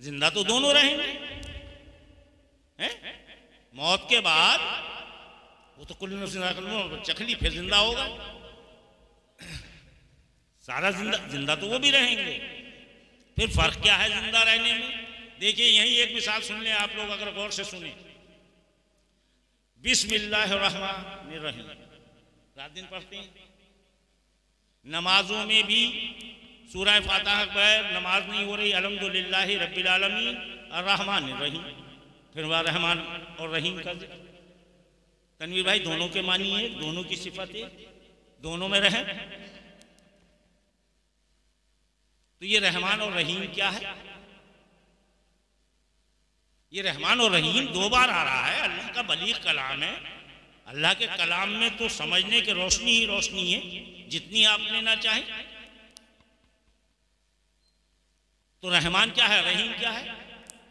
जिंदा तो दोनों रहेंगे हैं? मौत के बाद वो तो कुल चखली, फिर जिंदा होगा सारा जिंदा तो वो भी रहेंगे। फिर फर्क क्या है जिंदा रहने में? देखिए यही एक मिसाल सुन लें आप लोग, अगर गौर से सुने। बिस्मिल्लाहिर्रहमानिर्रहीम रात दिन पढ़ते हैं, नमाजों में भी सूरह फातिहा के बगैर नमाज नहीं हो रही। अल्हम्दुलिल्लाहि रब्बिल आलमीन अर्रहमानिर्रहीम, फिर वह रहमान और रहीम का जिक्र। तनवीर भाई दोनों के मानिए, दोनों की सिफतें, दोनों में रहें। तो ये रहमान और रहीम क्या है? ये रहमान और रहीम दो बार आ रहा है। अल्लाह का बलीग कलाम है, अल्लाह के कलाम में तो समझने की रोशनी ही रोशनी है, जितनी आप लेना चाहें। तो रहमान क्या है, रहीम क्या है?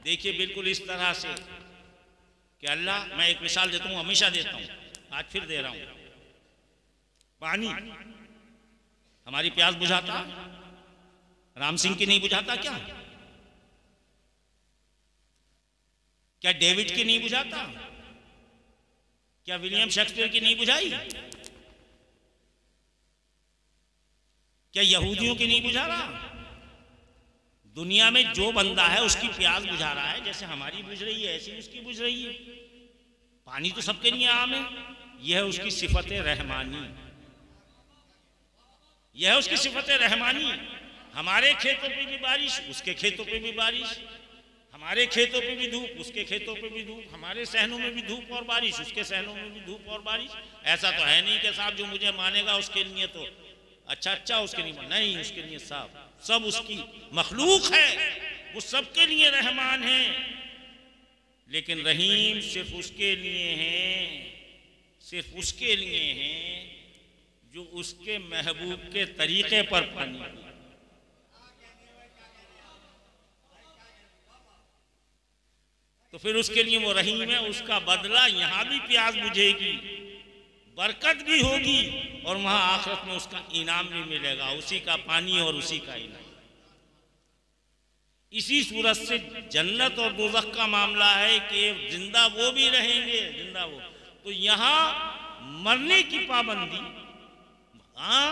देखिए बिल्कुल इस तरह से कि अल्लाह, मैं एक मिसाल देता हूँ, हमेशा देता हूँ, आज फिर दे रहा हूँ। पानी हमारी प्यास बुझाता, राम सिंह की नहीं बुझाता क्या? क्या डेविड की नहीं बुझाता? क्या विलियम शेक्सपियर की नहीं बुझाई? क्या यहूदियों की नहीं बुझा रहा? दुनिया में जो बंदा है उसकी प्यास बुझा रहा है, जैसे हमारी बुझ रही है ऐसी उसकी बुझ रही है। पानी तो सबके लिए आम है, यह है उसकी सिफत रहमानी, यह है उसकी सिफत रहमानी। हमारे खेतों पे भी बारिश, उसके खेतों पे भी बारिश, हमारे खेतों पे भी धूप, उसके खेतों पे भी धूप, हमारे सहनों में भी धूप और बारिश, उसके सहनों में भी धूप और बारिश। ऐसा तो है नहीं कि साहब जो मुझे मानेगा उसके लिए तो अच्छा, उसके लिए नहीं, उसके लिए साहब सब उसकी मखलूक है, वो सबके लिए रहमान है। लेकिन रहीम सिर्फ उसके लिए है, सिर्फ उसके लिए है जो उसके महबूब के तरीके पर पानी पिए। तो फिर उसके लिए वो रहीम है, उसका बदला यहाँ भी प्यास बुझेगी, बरकत भी होगी और वहां आखिरत में उसका इनाम भी मिलेगा, उसी का पानी और उसी का इनाम। इसी सूरत से जन्नत और दोज़ख का मामला है कि जिंदा वो भी रहेंगे, जिंदा वो। तो यहाँ मरने की पाबंदी, हाँ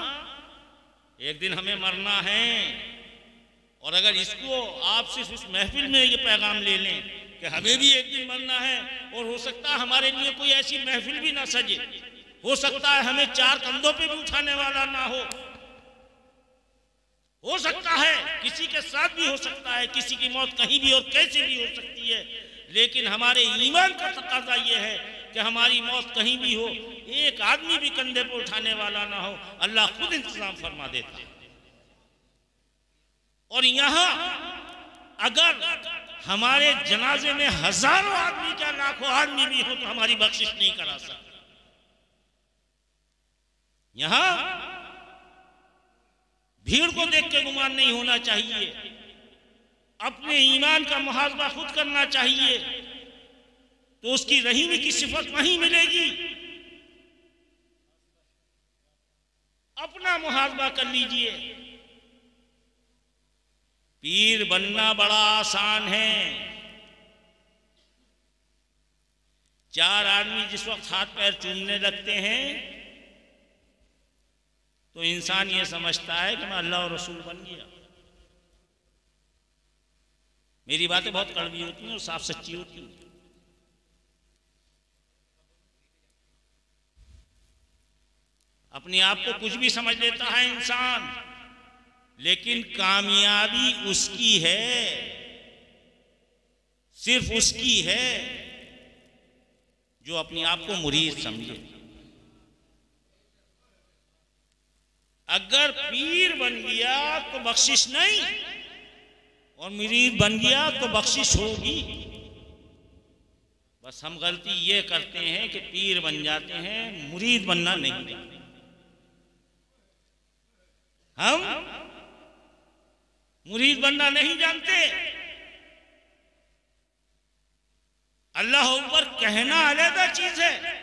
एक दिन हमें मरना है, और अगर इसको आप सिर्फ इस महफिल में ये पैगाम ले लें कि हमें भी एक दिन मरना है, और हो सकता है हमारे लिए कोई ऐसी महफिल भी ना सजे, हो सकता है हमें 4 कंधों पे भी उठाने वाला ना हो सकता है किसी के साथ भी हो सकता है, किसी की मौत कहीं भी और कैसे भी हो सकती है। लेकिन हमारे ईमान का तकाजा ये है कि हमारी मौत कहीं भी हो, एक आदमी भी कंधे पर उठाने वाला ना हो, अल्लाह खुद इंतजाम फरमा देता है। और यहां अगर हमारे जनाजे में हजारों आदमी क्या लाखों आदमी भी हो तो हमारी बख्शिश नहीं करा सकते। यहां भीड़ को देख के गुमान नहीं होना चाहिए, अपने ईमान का मुहासबा खुद करना चाहिए, तो उसकी रहीमी की सिफत वहीं मिलेगी। अपना मुहासबा कर लीजिए। पीर बनना बड़ा आसान है। 4 आदमी जिस वक्त हाथ पैर चूमने लगते हैं तो इंसान ये समझता है कि मैं अल्लाह और रसूल बन गया। मेरी बातें बहुत कड़वी होती हैं और साफ सच्ची होती हैं। अपने आप को कुछ भी समझ लेता है इंसान, लेकिन कामयाबी उसकी है, सिर्फ उसकी है जो अपने आप को मुरीद समझे। अगर पीर बन गया तो बख्शिश नहीं, और मुरीद बन गया तो बख्शिश होगी। बस हम गलती ये करते हैं कि पीर बन जाते हैं, मुरीद बनना नहीं जानते। हम मुरीद बनना नहीं जानते। अल्लाह अकबर कहना अलग चीज है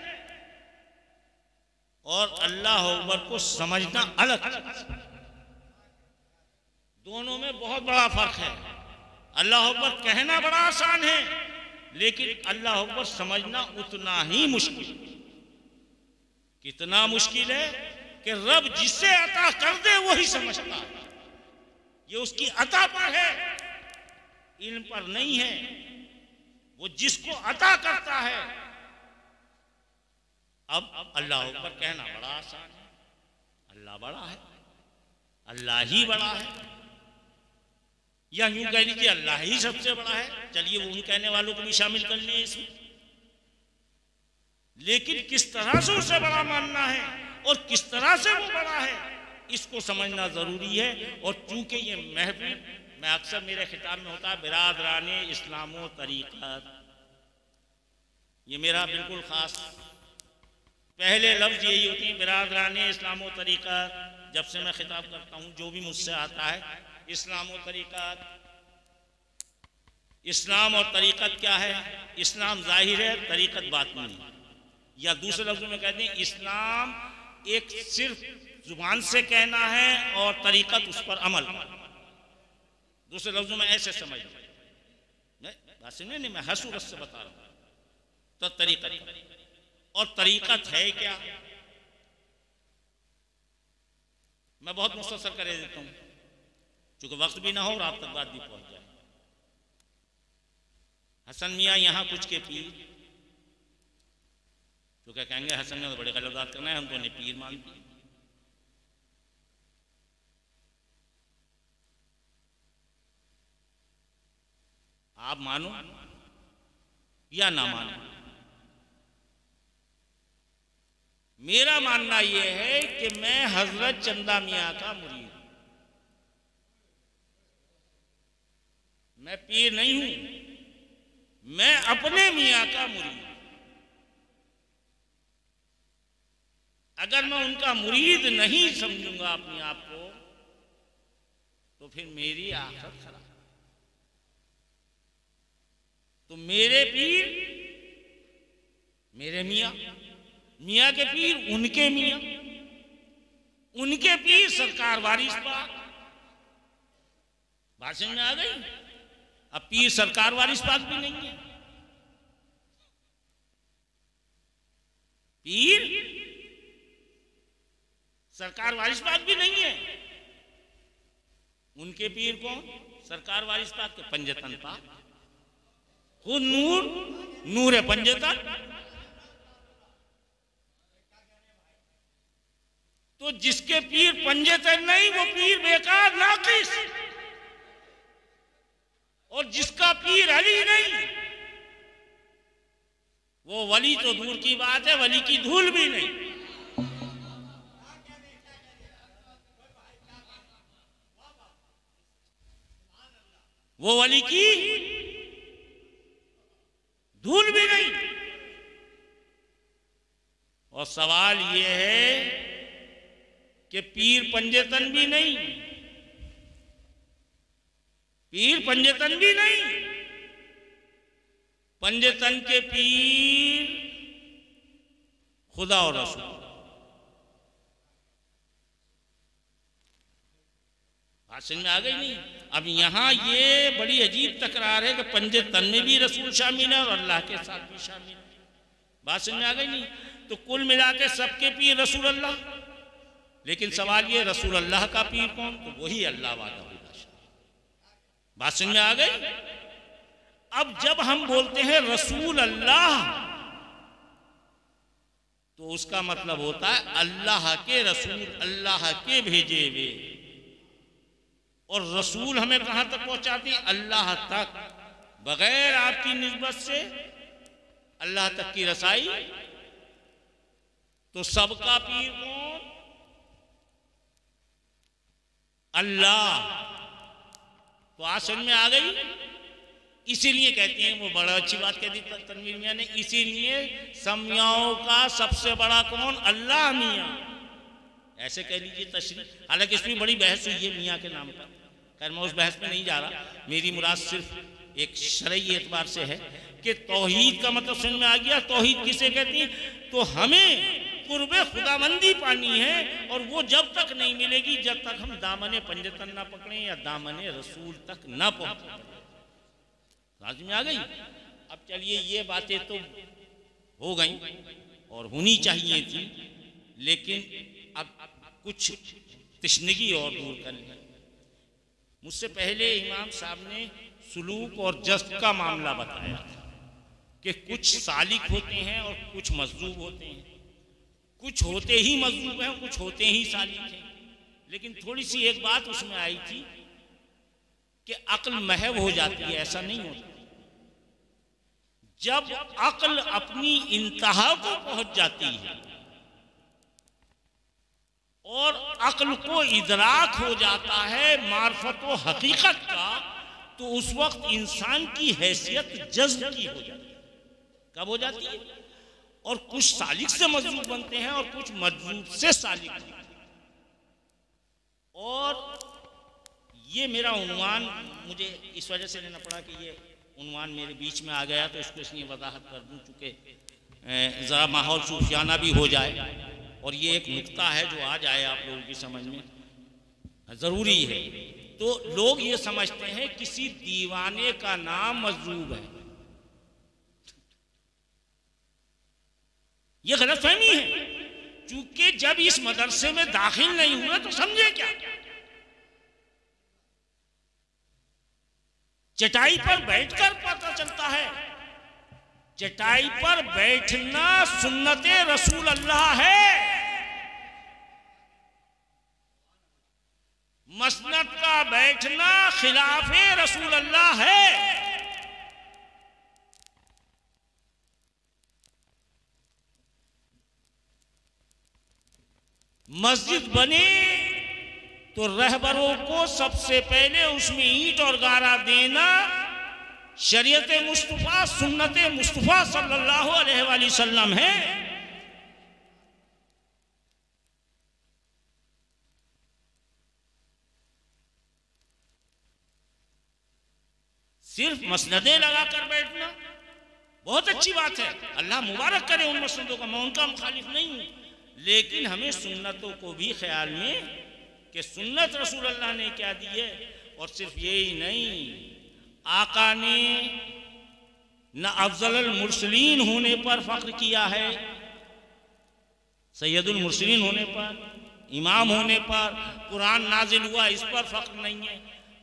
और अल्लाह अकबर को समझना अलग चीज है। दोनों में बहुत बड़ा फर्क है। अल्लाह अकबर कहना बड़ा आसान है, लेकिन अल्लाह अकबर समझना उतना ही मुश्किल। कितना मुश्किल है कि रब जिसे अता कर दे वही समझता है। ये उसकी अता पर है, इल्म पर नहीं है। वो जिसको अता करता है। अब अल्लाह अकबर कहना बड़ा आसान है। अल्लाह बड़ा है, अल्लाह ही बड़ा है, या यूं कह लीजिए अल्लाह ही सबसे बड़ा है। चलिए वो उन कहने वालों को भी शामिल कर लें इसमें। लेकिन किस तरह से उसे बड़ा मानना है और किस तरह से वो बड़ा है, इसको समझना जरूरी है। और चूंकि ये महफिल मैं अक्सर मेरे खिताब में होता है बिरादराने इस्लामो तरीक़त, ये मेरा बिल्कुल खास पहले लफ्ज यही होती है, बिरादराने इस्लामो तरीक़त। जब से मैं खिताब करता हूँ जो भी मुझसे आता है, इस्लामो तरीक़त। इस्लाम और तरीक़त क्या है? इस्लाम जाहिर है, तरीक़त बातिनी है। या दूसरे लफ्जों में कहते हैं इस्लाम एक सिर्फ जुबान से कहना है और तरीक़त उस पर अमल। दूसरे लफ्जों में ऐसे समझ बात सुनिए, नहीं मैं हसूरत से बता रहा हूं। तो तरीक़त और तरीक़त है क्या? मैं बहुत मुख्तसर कर देता हूं क्योंकि वक्त भी ना हो और आप तक बात भी पहुंच जाए। हसन मियाँ यहाँ कुछ के पीर तो क्या कहेंगे हसन ने तो बड़े गलत बात करना है, हम तो उन्हें पीर मानते हैं। आप मानो या ना मानो, मेरा मानना यह है कि मैं हजरत चंदा मियाँ का मुरीद हूं, मैं पीर नहीं हूं, मैं अपने मियाँ का मुरीद हूं। अगर मैं उनका मुरीद नहीं समझूंगा अपने आप को तो फिर मेरी आखिरत खराब। तो मेरे पीर मेरे मियाँ, मियाँ के पीर उनके मियाँ, उनके पीर सरकार वारिस पाक। बात समझ में आ गई? अब पीर सरकार वारिस पाक भी नहीं है, पीर सरकार वारिस पाक भी नहीं है। उनके पीर कौन? सरकार वारिस पाक के पंजतन पाक, खुद नूर, नूर पंजतन। तो जिसके पीर पंजतन नहीं वो पीर बेकार नाकिस, और जिसका पीर अली नहीं वो वली तो दूर की बात है, वली की धूल भी नहीं। वो वली की धूल भी नहीं। और सवाल यह है कि पीर पंजतन भी नहीं, पीर पंजतन भी नहीं, पंजतन के पीर खुदा और रसूल। बात समझ में आ गई नहीं? अब यहां ये बड़ी अजीब तकरार है कि पंजतन में भी रसूल शामिल है और अल्लाह के साथ भी शामिल है। बात समझ में आ गई नहीं? तो कुल मिला के सबके पीर रसूल अल्लाह, लेकिन सवाल ये रसूल अल्लाह का पीर कौन? तो वही अल्लाह वाला। बात समझ में आ गई? अब जब हम बोलते हैं रसूल अल्लाह तो उसका मतलब होता है अल्लाह के रसूल, अल्लाह के भेजे हुए। और रसूल हमें कहां तक पहुंचाती? अल्लाह तक, बगैर आपकी निस्बत से अल्लाह तक की रसाई। तो सबका पीर कौन? अल्लाह। तो आज समझ में आ गई? इसीलिए कहती हैं, वो बड़ा अच्छी बात कह दी तनवीर मियां ने, इसीलिए समियाओं का सबसे बड़ा कौन? अल्लाह मियां। ऐसे कह लीजिए तशरीह। हालांकि इसमें बड़ी बहस हुई है मियां के नाम पर, खैर मैं उस बहस में नहीं जा रहा। मेरी मुराद सिर्फ एक शरई एतबार से है कि तौहीद का मतलब समझ में आ गया। तौहीद किसे कहती है? तो हमें कुर्बे खुदाबंदी पानी है, और वो जब तक नहीं मिलेगी जब तक हम दामने पंजतन ना पकड़ें या दामने रसूल तक ना पहुंचे। समझ में आ गई? अब चलिए, ये बातें तो हो गई और होनी चाहिए थी, लेकिन अब कुछ तशनगी और दूर कर लें। मुझसे पहले इमाम साहब ने सुलूक और जज्ब का मामला बताया कि कुछ सालिक होते हैं और कुछ मजलूब होते हैं, कुछ होते ही मजलूब हैं, कुछ होते ही सालिक हैं। लेकिन थोड़ी सी एक बात उसमें आई थी कि अक्ल महव हो जाती है, ऐसा नहीं होता। जब अक्ल अपनी इंतहा को पहुंच जाती है और अक्ल को इदराक हो जाता है मार्फत व हकीकत का, तो उस वक्त इंसान की हैसियत जज्ब की हो जाती है। कब हो जाती है? और कुछ सालिक से मजलूब बनते हैं और कुछ मजलूब से सालिक बनते हैं। और ये मेरा उन्वान मुझे इस वजह से लेना पड़ा कि ये उन्वान मेरे बीच में आ गया, तो इसको इसलिए वजाहत कर दूं चूँकि ज़रा माहौल सूफियाना भी हो जाए, और ये एक नुक्ता है जो आ जाए आप लोगों की समझ में, ज़रूरी है। तो लोग ये समझते हैं किसी दीवाने का नाम मजलूब है, ये गलतफहमी है। चूंकि जब इस मदरसे में दाखिल नहीं हुए तो समझे क्या? चटाई पर बैठकर पता चलता है चटाई पर बैठना सुन्नते रसूल अल्लाह है। मसनद का बैठना खिलाफे रसूल अल्लाह है। मस्जिद बने तो रहबरों को सबसे पहले उसमें ईंट और गारा देना शरीयत मुस्तफा सुन्नत मुस्तफा सल्लल्लाहु अलैहि वसल्लम है। सिर्फ मसनदें लगाकर बैठना बहुत अच्छी बात है, अल्लाह मुबारक करे उन मसनदों का, मैं उनका मुखालिफ नहीं हूं, लेकिन हमें सुन्नतों को भी ख्याल में कि सुन्नत रसूल अल्लाह ने क्या दी है। और सिर्फ यही नहीं, आका ने न अफजल मुरसलीन होने पर फख्र किया है, सैयदुल मुरसलीन होने पर, इमाम होने पर, कुरान नाजिल हुआ इस पर फख्र नहीं है।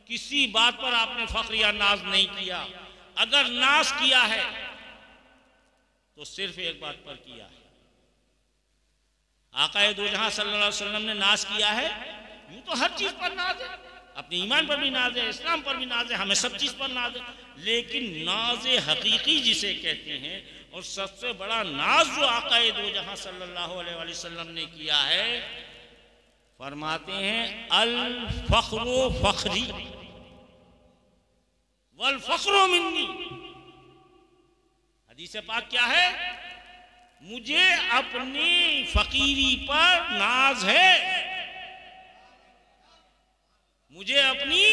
किसी बात पर आपने फख्र या नाज नहीं किया। अगर नाज किया है तो सिर्फ एक बात पर किया है, आकाए दो जहां सल्लल्लाहु अलैहि वसल्लम ने नाज किया है। यूं तो हर चीज पर नाज है, अपने ईमान पर भी नाज है, इस्लाम पर भी नाज है, हमें सब चीज पर नाज है, लेकिन नाज हकीकी जिसे कहते हैं और सबसे बड़ा नाज जो आकाए दो जहां सल्लल्लाहु अलैहि वसल्लम ने किया है, फरमाते हैं अल फख्रु फख्री वल फख्रु मिन्नी। हदीस पाक क्या है? मुझे अपनी फकीरी पर नाज है, मुझे अपनी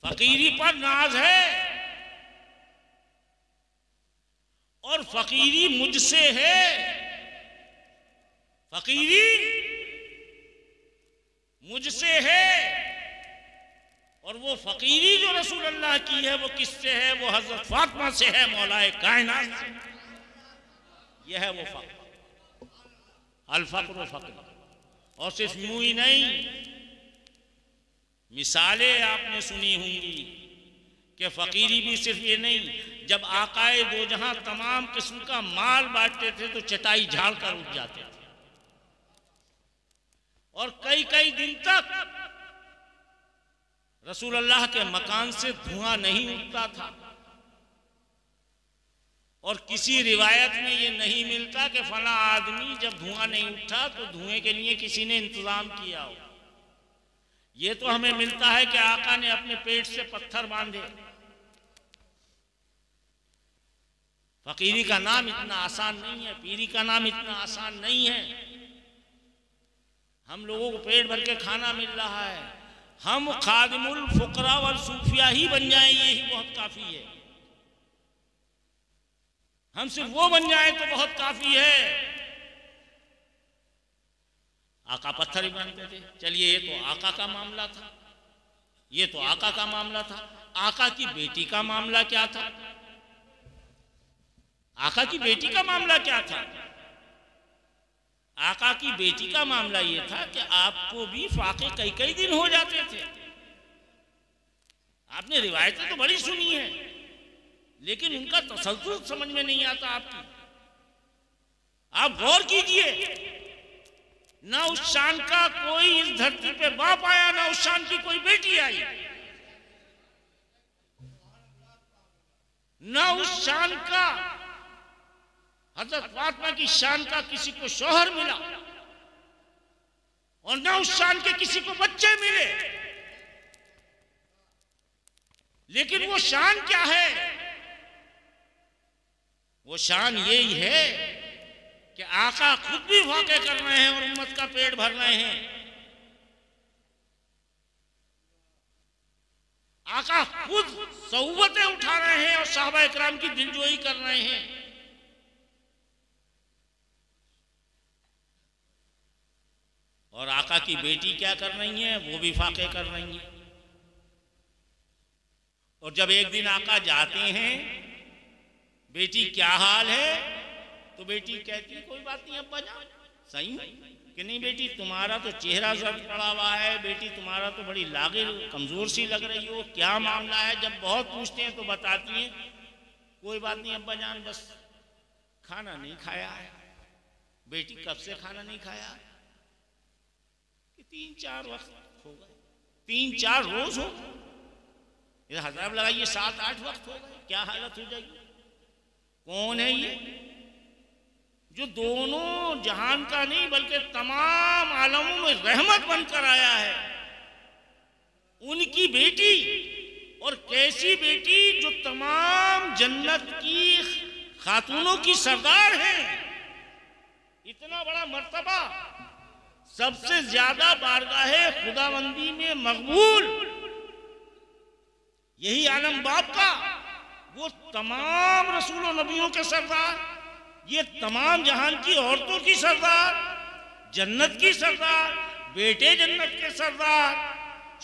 फकीरी पर नाज है और फकीरी मुझसे है। फकीरी मुझसे है और वो फकीरी जो रसूल अल्लाह की है वो किससे है? वो हजरत फातिमा से है, मौलाए कायनात से। यह है वो फक्र, अल फक्र फक्र। और सिर्फ यूं ही नहीं, मिसालें आपने सुनी होंगी कि फकीरी भी सिर्फ ये नहीं, जब आकाए दो जहां तमाम किस्म का माल बांटते थे तो चटाई झाड़ कर उठ जाते थे और कई कई दिन तक रसूल अल्लाह के मकान से धुआं नहीं उठता था। और किसी रिवायत में ये नहीं मिलता कि फला आदमी जब धुआं नहीं उठा तो धुएं के लिए किसी ने इंतजाम किया हो। ये तो हमें मिलता है कि आका ने अपने पेट से पत्थर बांधे। फकीरी का नाम इतना आसान नहीं है, पीरी का नाम इतना आसान नहीं है। हम लोगों को पेट भर के खाना मिल रहा है, हम खादिमुल फुकरा वल सूफिया ही बन जाएं, यही बहुत काफी है। हम सिर्फ वो बन जाएं तो बहुत काफी है। आका पत्थर ही बांधते थे। चलिए, ये तो आका का मामला था, ये तो आका का मामला था। आका की बेटी का मामला क्या था? आका की बेटी का मामला क्या था? आका की बेटी का मामला यह था कि आपको भी फाके कई कई दिन हो जाते थे। आपने रिवायतें तो बड़ी सुनी है, लेकिन उनका तसल्जुल समझ में नहीं आता आपकी। आप गौर कीजिए, ना उस शान का कोई इस धरती पे बाप आया, ना उस शान की कोई बेटी आई, ना उस शान का हजरत फातिमा की शान का किसी को शौहर मिला और ना उस शान के किसी को बच्चे मिले। लेकिन वो शान क्या है? वो शान यही है कि आका खुद भी वाक़े कर रहे हैं और उम्मत का पेट भर रहे हैं। आका खुद सहुवतें उठा रहे हैं और सहाबा इकराम की दिलजोई कर रहे हैं। और आका की बेटी क्या कर रही है? वो भी फाके कर रही है। और जब एक दिन आका जाते हैं, बेटी क्या हाल है, तो बेटी कहती है कोई बात नहीं अब्बा जान, सही कि नहीं बेटी तुम्हारा तो चेहरा जर्द पड़ा हुआ है, बेटी तुम्हारा तो बड़ी लागिर कमज़ोर सी लग रही हो, क्या मामला है। जब बहुत पूछते हैं तो बताती हैं कोई बात नहीं अब्बा जान, बस खाना नहीं खाया है। बेटी कब से खाना नहीं खाया? कि 3-4 वक्त हो गए, 3-4 रोज हो गए, इधर हजार लगाइए 7-8 वक्त हो गए, क्या हालत हो जाएगी। कौन है ये जो दोनों जहान का नहीं बल्कि तमाम आलमों में रहमत बनकर आया है? उनकी बेटी, और कैसी बेटी जो तमाम जन्नत की खातूनों की सरदार है। इतना बड़ा मर्तबा, सबसे ज्यादा बारगाहे खुदाबंदी में मकबूल, यही आलम बाप का, वो तमाम रसूल और नबियों के सरदार, ये तमाम जहान की औरतों की सरदार, जन्नत की सरदार, बेटे जन्नत के सरदार,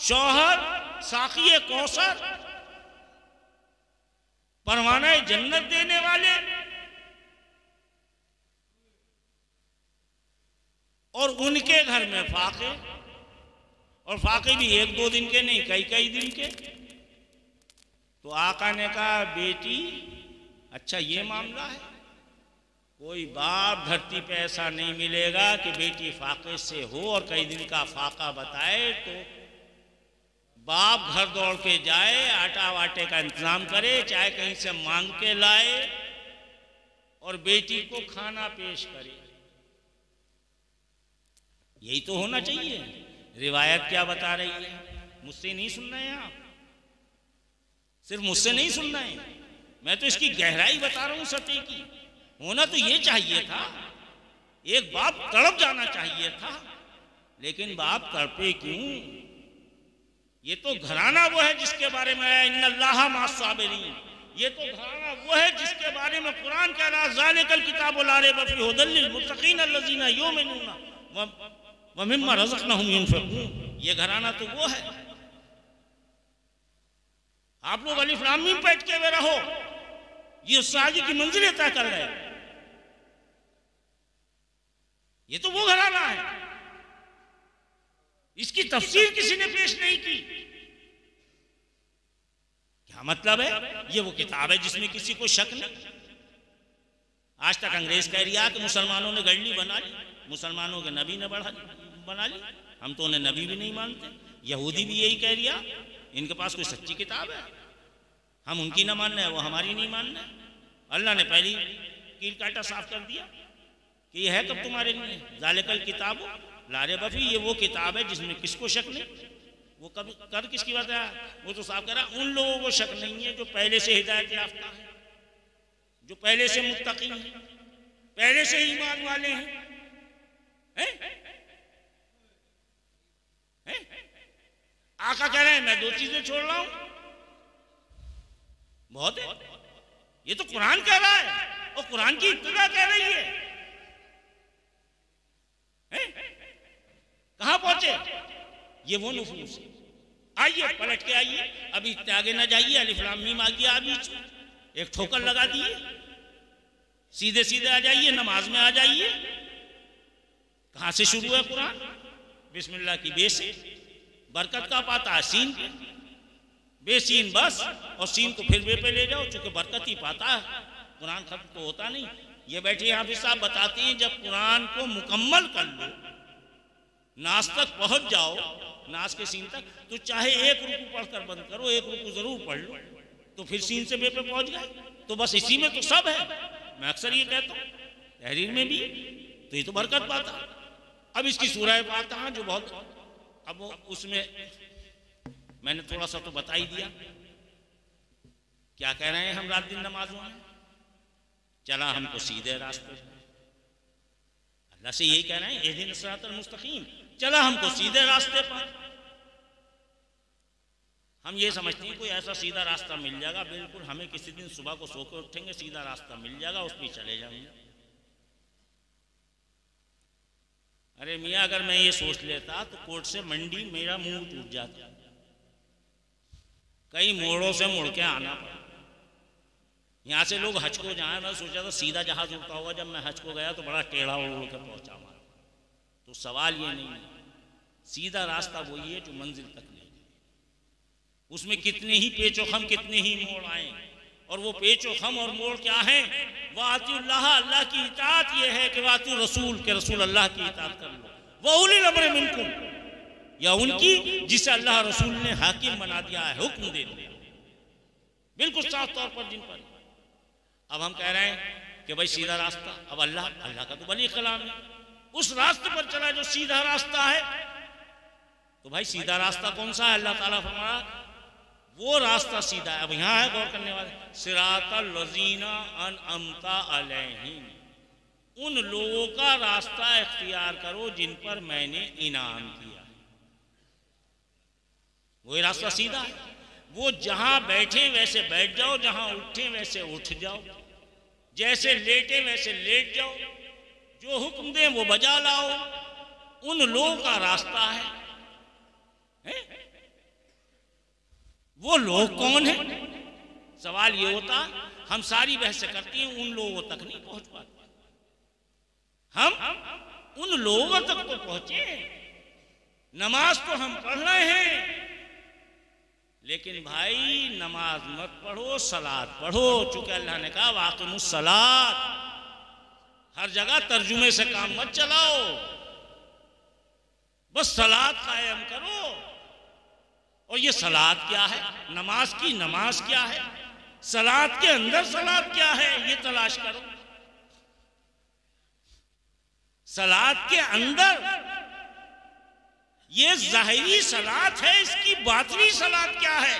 शौहर साखी कौसर, परवाना जन्नत देने वाले, और उनके घर में फाके, और फाके भी 1-2 दिन के नहीं, कई दिन के। तो आका ने कहा बेटी अच्छा ये मामला है, कोई बाप धरती पे ऐसा नहीं मिलेगा कि बेटी फाके से हो और कई दिन का फाका बताए तो बाप घर दौड़ के जाए, आटा वाटे का इंतजाम करे, चाहे कहीं से मांग के लाए और बेटी को खाना पेश करे। यही तो होना चाहिए। रिवायत क्या बता रही है? मुझसे नहीं सुनना है आप, सिर्फ मुझसे नहीं सुनना है, मैं तो इसकी गहराई बता रहा हूं सत्य की। होना तो ये चाहिए था, एक बाप तड़प जाना चाहिए था, लेकिन बाप तड़पे क्यों? ये तो घराना वो है जिसके बारे में आया इन्नल्लाह मास्साबिरीन, ये तो घराना वो है जिसके बारे में कुरान कह रहा ज़ालिकल किताबु ला रैब फीहि हुदल लिल मुत्तकीन अल्लज़ीना युमिनूना व मिम्मा रज़क़नाहुम युनफ़िक़ून। ये घराना तो वो है। आप लोग अलिफ लाम मीम पे अटके हुए रहो, ये उससे आगे की मंजिलें तय कर रहे हैं। ये तो वो घराना है, इसकी तफसीर किसी ने पेश नहीं की। क्या मतलब है? ये वो किताब है जिसमें किसी को शक नहीं। आज तक अंग्रेज कह रिया कि मुसलमानों ने गढ़ली बना ली, मुसलमानों के नबी ने बना ली, हम तो उन्हें नबी भी नहीं मानते। यहूदी भी यही कह रिया, इनके पास कोई सच्ची किताब है, हम उनकी ना मान रहे हैं, वो हमारी नहीं मान रहे। अल्लाह ने पहली कील काटा साफ कर दिया कि ये है कब तुम्हारे लिए ज़ालिकल किताब ला रैब फीहि, ये वो किताब है जिसमें किसको शक नहीं। वो कब कर किसकी बात है? वो तो साफ कह रहा उन लोगों को शक नहीं है जो पहले से हिदायत याफ्ता है, जो पहले से मुत्तकी हैं, पहले से ईमान वाले हैं। आका कह रहे हैं मैं 2 चीजें छोड़ रहा हूं, बहुत है। ये तो कुरान कह रहा है और कुरान की इब्तिदा कह रही है। कहां पहुंचे? ये वो नुफूस। आइए पलट के आइए, अभी इतने आगे ना जाइए, अलिफ लाम मीम आ गया बीच में, एक ठोकर लगा दिए, सीधे सीधे आ जाइए, नमाज में आ जाइए। कहां से शुरू है कुरान? बिस्मिल्लाह की बे से बरकत का पाता है सीन पे, बेसीन बस, और सीन को फिर बे पे ले जाओ, चूंकि बरकत ही पाता है, कुरान खत्म तो होता नहीं। ये बैठे हाफिज साहब बताते हैं जब कुरान को मुकम्मल कर लो, नास तक पहुंच जाओ, नास के सीन तक, तो चाहे एक रुकू पढ़कर बंद करो, एक रुकू जरूर पढ़ लो, तो फिर सीन से बे पे पहुंच गए। तो बस इसी में तो सब है। मैं अक्सर ये कहता हूँ तहरीर में भी, तो ये तो बरकत पाता। अब इसकी सूरह फातिहा जो बहुत, अब उसमें मैंने थोड़ा सा तो बता ही दिया क्या कह रहे हैं हम रात दिन नमाजों में, चला हमको सीधे रास्ते, अल्लाह से यही कह रहे हैं इहदिन सिरातल मुस्तकीम, चला हमको सीधे रास्ते पर। हम ये समझते हैं कोई ऐसा सीधा रास्ता मिल जाएगा, बिल्कुल हमें किसी दिन सुबह को सो के उठेंगे सीधा रास्ता मिल जाएगा, उस पर चले जाएंगे। अरे मियाँ अगर मैं ये सोच लेता तो कोर्ट से मंडी मेरा मुंह टूट जाता, कई मोड़ों से मुड़ के आना पड़ा। यहाँ से लोग हज को जाए, मैं सोचा था सीधा जहाज उड़ता होगा, जब मैं हज को गया तो बड़ा टेढ़ा उड़ के पहुंचा वहां, तो सवाल ये नहीं है, सीधा रास्ता वही है जो मंजिल तक ले जाए। उसमें कितने ही पेचोखम, कितने ही मोड़ आए, और वो पेचोखम और मोड़ क्या है? वातिउल्लाह, अल्लाह की इताअत ये है कि वातिउ रसूल, के रसूल अल्लाह की इताअत कर लो, व उलिल अम्र मिनकुम, या उनकी जिसे अल्लाह रसूल ने हाकिम बना दिया है, हुक्म दे दिया बिल्कुल साफ तौर पर जिन पर। अब हम कह रहे हैं कि भाई सीधा रास्ता, अब अल्लाह का तो बड़ी कलाम है, उस रास्ते पर चला जो सीधा रास्ता है। तो भाई सीधा रास्ता कौन सा है? अल्लाह ताला फरमाया वो रास्ता सीधा है। अब यहाँ है गौर करने वाले, सिरातल लज़ीना अनअमता अलैहिम, उन लोगों का रास्ता इख्तियार करो जिन पर मैंने इनाम किया। वही रास्ता सीधा है। वो जहां बैठे वैसे बैठ जाओ, जहां उठे वैसे उठ जाओ, जैसे लेटे वैसे लेट जाओ, जो हुक्म दें वो बजा लाओ, उन लोगों का रास्ता है। वो लोग कौन है? सवाल ये होता, हम सारी बहस करती हैं, उन लोगों तक नहीं पहुंच पाते। हम उन लोगों तक तो पहुंचे, नमाज तो हम पढ़ रहे हैं, लेकिन भाई नमाज मत पढ़ो, सलात पढ़ो। चूंकि अल्लाह ने कहा वाक़िमुस सलात, हर जगह तर्जुमे से काम मत चलाओ, बस सलात कायम करो। और ये सलात क्या है? नमाज की नमाज क्या है? सलात के अंदर सलात क्या है? ये तलाश करो। सलात के अंदर ये ज़ाहिरी सलात है, इसकी बातिनी सलात क्या है?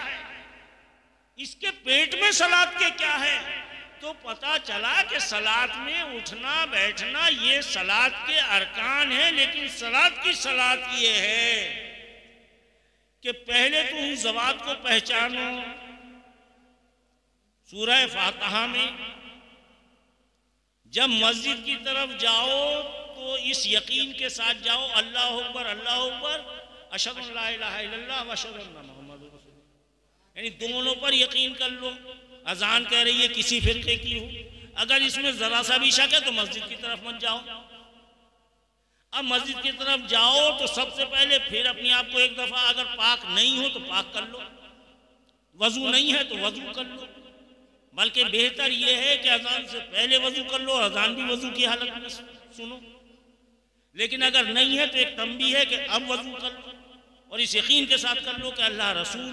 इसके पेट में सलात के क्या है? तो पता चला कि सलात में उठना बैठना ये सलात के अरकान है, लेकिन सलात की सलात ये है कि पहले तुम ज़वात को पहचानो। सूरह फातिहा में जब मस्जिद की तरफ जाओ तो इस यकीन के साथ जाओ, अल्लाह अकबर अल्लाह अकबर, अशहदु अन ला इलाहा इल्लल्लाह व अशहदु अन्ना मुहम्मदुर रसूलुल्लाह, यानी दोनों पर यकीन कर लो। अजान कह रही है किसी फिरके की हो, अगर इसमें जरा सा भी शक है तो मस्जिद की तरफ मत जाओ। अब मस्जिद की तरफ जाओ तो सबसे पहले फिर अपने आप को एक दफा, अगर पाक नहीं हो तो पाक कर लो, वजू नहीं है तो वजू कर लो। बल्कि बेहतर यह है कि अजान से पहले वजू कर लो, अजान भी वजू की हालत में सुनो। लेकिन अगर नहीं है तो एक तंबीह है कि अब वजू कर लो, और इस यकीन के साथ कर लो कि अल्लाह रसूल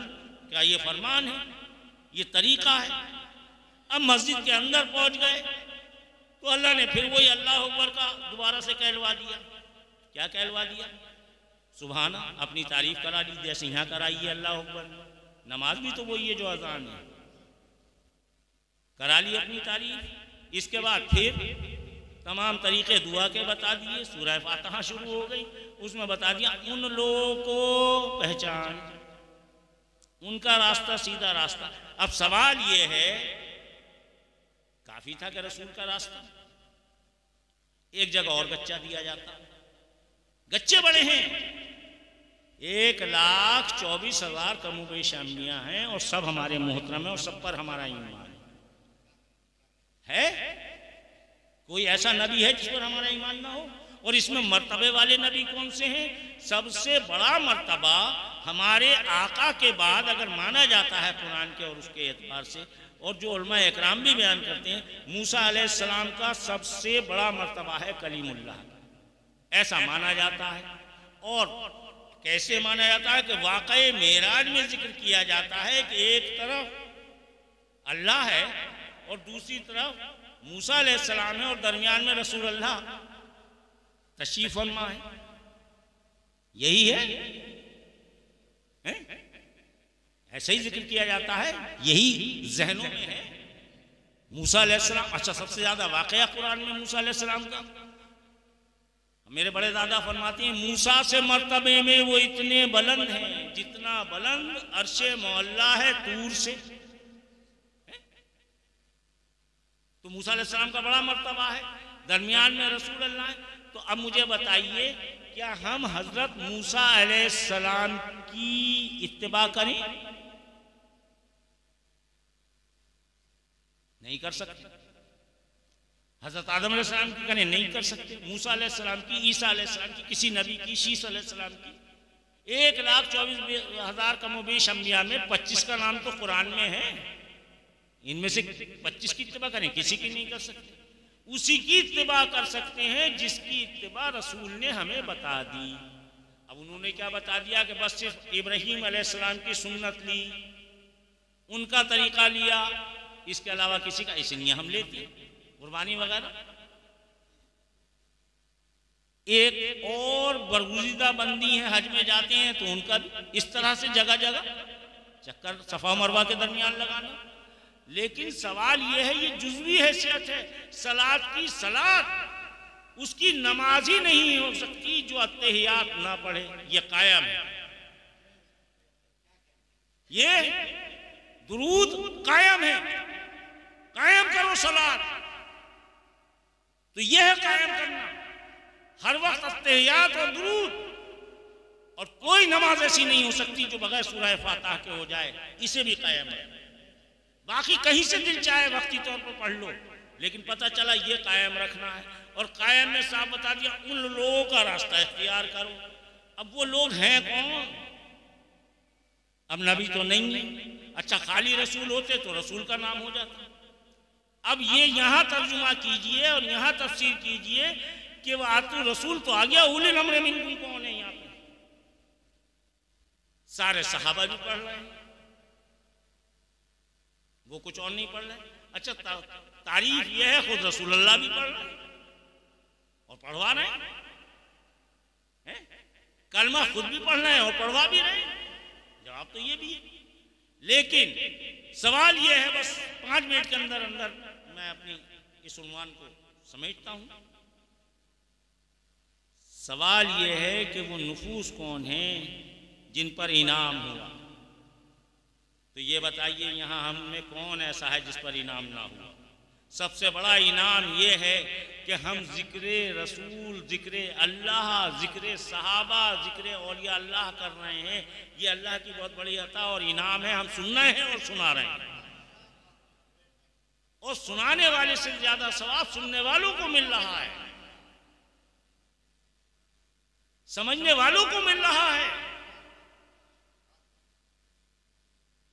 का ये फरमान है, ये तरीका है। अब मस्जिद के अंदर पहुंच गए तो अल्लाह ने फिर वही अल्लाह अकबर का दोबारा से कहलवा दिया। क्या कहलवा दिया? सुभाना, अपनी तारीफ करा दी, जैसे यहाँ कराई है अल्लाह अकबर। नमाज भी तो वही है जो अजान है, करा ली अपनी तारीफ। इसके बाद फिर तमाम तरीके दुआ के बता दिए। सूरह फातिहा शुरू हो गई, उसमें बता दिया उन लोगों को पहचान, उनका रास्ता सीधा रास्ता। अब सवाल ये है, काफी था कि रसूल का रास्ता, एक जगह और गच्चा दिया जाता। गच्चे बड़े हैं, 1,24,000 कमोबेशामियाँ हैं, और सब हमारे मोहतरम है, और सब पर हमारा ईमान है। कोई ऐसा नबी है जिस पर हमारा ईमान ना हो? और इसमें मर्तबे वाले नबी कौन से हैं? सबसे बड़ा मर्तबा हमारे आका के बाद अगर माना जाता है कुरान के और उसके एतबार से, और जो उलमा इकराम भी बयान करते हैं, मूसा अलैहिस्सलाम का सबसे बड़ा मर्तबा है कलीमुल्लाह, ऐसा माना जाता है। और कैसे माना जाता है? कि वाक़ए मेराज में जिक्र किया जाता है कि एक तरफ अल्लाह है और दूसरी तरफ मूसा अलैहिस्सलाम है, और दरमियान में रसूल अल्लाह तशरीफ फरमा है। यही है, ऐसे ही जिक्र किया जाता है, यही जहनों में है। मूसा अलैहिस्सलाम, अच्छा सबसे ज्यादा वाकया कुरान में मूसा अलैहिस्सलाम का, मेरे बड़े दादा फरमाते हैं मूसा से मर्तबे में वो इतने बुलंद हैं जितना बुलंद अर्शे मौला है तूर से। तो मूसा अलैहिस्सलाम का बड़ा मर्तबा है, दरमियान में रसूल अल्लाह है। तो अब मुझे बताइए, क्या हम हजरत मूसा अलैहिस्सलाम की इत्तिबा करें? नहीं कर सकते। हजरत आदम अलैहिस्सलाम की करें नहीं कर सकते, मूसा अलैहिस्सलाम की, ईसा अलैहिस्सलाम की, किसी नबी की, शीस अलैहिस्सलाम की। 1,24,000 कमोबेश अंबिया में 25 का नाम तो कुरान में है, इनमें से 25 की इत्तिबा करें, किसी की नहीं कर सकते। उसी की इत्तिबा कर सकते हैं जिसकी इत्तिबा रसूल ने हमें बता दी। अब उन्होंने क्या बता दिया कि बस सिर्फ इब्राहीम अलैहिस्सलाम की सुन्नत ली, उनका तरीका लिया, इसके अलावा किसी का, इसलिए हम लेते हैं कुर्बानी वगैरह। एक और बरगुज़ीदा बंदी है, हज में जाते हैं तो उनका इस तरह से जगह जगह चक्कर सफ़ा मरवा के दरमियान लगाना। लेकिन सवाल यह है, ये जुज़वी हैसियत है, सलात की सलात, उसकी नमाज ही नहीं हो सकती जो अत्तहियात ना पढ़े। ये कायम है, ये दुरूद कायम है, कायम करो सलात, तो यह है कायम करना, हर वक्त अत्तहियात और दुरूद। और कोई नमाज ऐसी नहीं हो सकती जो बगैर सूरह फातिहा के हो जाए, इसे भी कायम है। बाकी कहीं से दिल चाहे वक्ती तौर पर पढ़ लो, लेकिन पता चला ये कायम रखना है। और कायम में साफ बता दिया, उन लोगों का रास्ता इख्तियार करो। अब वो लोग हैं कौन? अब नबी तो नहीं है, अच्छा खाली रसूल होते तो रसूल का नाम हो जाता। अब ये यहाँ तर्जुमा कीजिए और यहाँ तफसीर कीजिए कि वह आतु रसूल तो आ गया, उलिल अम्र मिनकुम कौन है यहाँ पे? सारे सहाबा भी पढ़ रहे हैं, वो कुछ और नहीं पढ़ रहे। अच्छा तारीफ यह है, खुद रसूलुल्लाह भी पढ़ रहे हैं और पढ़वा रहे हैं, कलमा खुद भी पढ़ रहे हैं और पढ़वा भी रहे हैं। जवाब तो ये भी है। लेकिन सवाल यह है, बस 5 मिनट के अंदर अंदर मैं अपनी इस उन्वान को समेटता हूं। सवाल यह है कि वो नुफूस कौन है जिन पर इनाम हुआ। तो ये बताइए, यहाँ हम में कौन ऐसा है जिस पर इनाम ना हुआ? सबसे बड़ा इनाम ये है कि हम जिक्र रसूल, जिक्र अल्लाह, जिक्र सहाबा, जिक्र औलिया अल्लाह कर रहे हैं। ये अल्लाह की बहुत बड़ी अता और इनाम है। हम सुन रहे हैं और सुना रहे हैं, और सुनाने वाले से ज्यादा सवाब सुनने वालों को मिल रहा है, समझने वालों को मिल रहा है।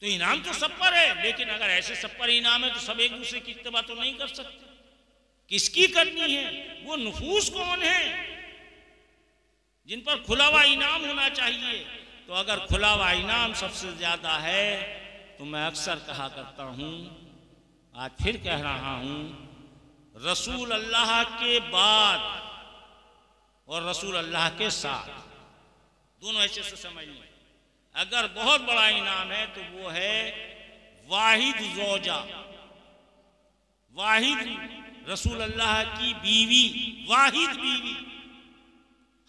तो इनाम तो सब पर है, लेकिन अगर ऐसे सब पर इनाम है तो सब एक दूसरे की इत्तिबा तो नहीं कर सकते। किसकी करनी है? वो नुफूस कौन है जिन पर खुला हुआ इनाम होना चाहिए? तो अगर खुला हुआ इनाम सबसे ज्यादा है तो मैं अक्सर कहा करता हूं, आज फिर कह रहा हूं, रसूल अल्लाह के बाद और रसूल अल्लाह के साथ, दोनों ऐसे से समझ लें। अगर बहुत बड़ा इनाम है तो वो है वाहिद ज़ौजा, वाहिद रसूल अल्लाह की बीवी, वाहिद बीवी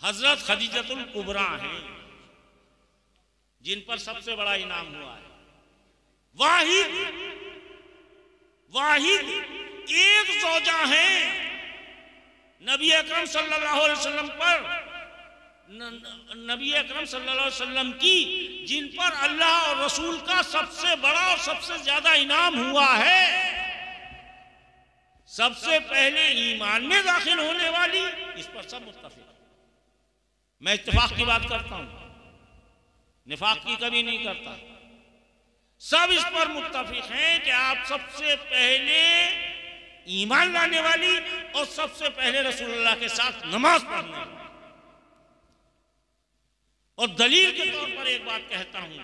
हजरत खदीजतुल कुबरा हैं, जिन पर सबसे बड़ा इनाम हुआ है। वाहिद वाहिद एक ज़ौजा है नबी अकरम सल्लल्लाहु अलैहि वसल्लम पर, नबी अकरम सल्लल्लाहु अलैहि वसल्लम की, जिन पर अल्लाह और रसूल का सबसे बड़ा और सबसे ज्यादा इनाम हुआ है। सबसे पहले ईमान में दाखिल होने वाली, इस पर सब मुत्तफिक। मैं इत्तिफाक की बात करता हूं, निफाक की कभी नहीं करता। सब इस पर मुत्तफिक हैं कि आप सबसे पहले ईमान लाने वाली और सबसे पहले रसूलुल्लाह के साथ नमाज पढ़ने वाली। और दलील के तौर पर एक बात कहता हूं,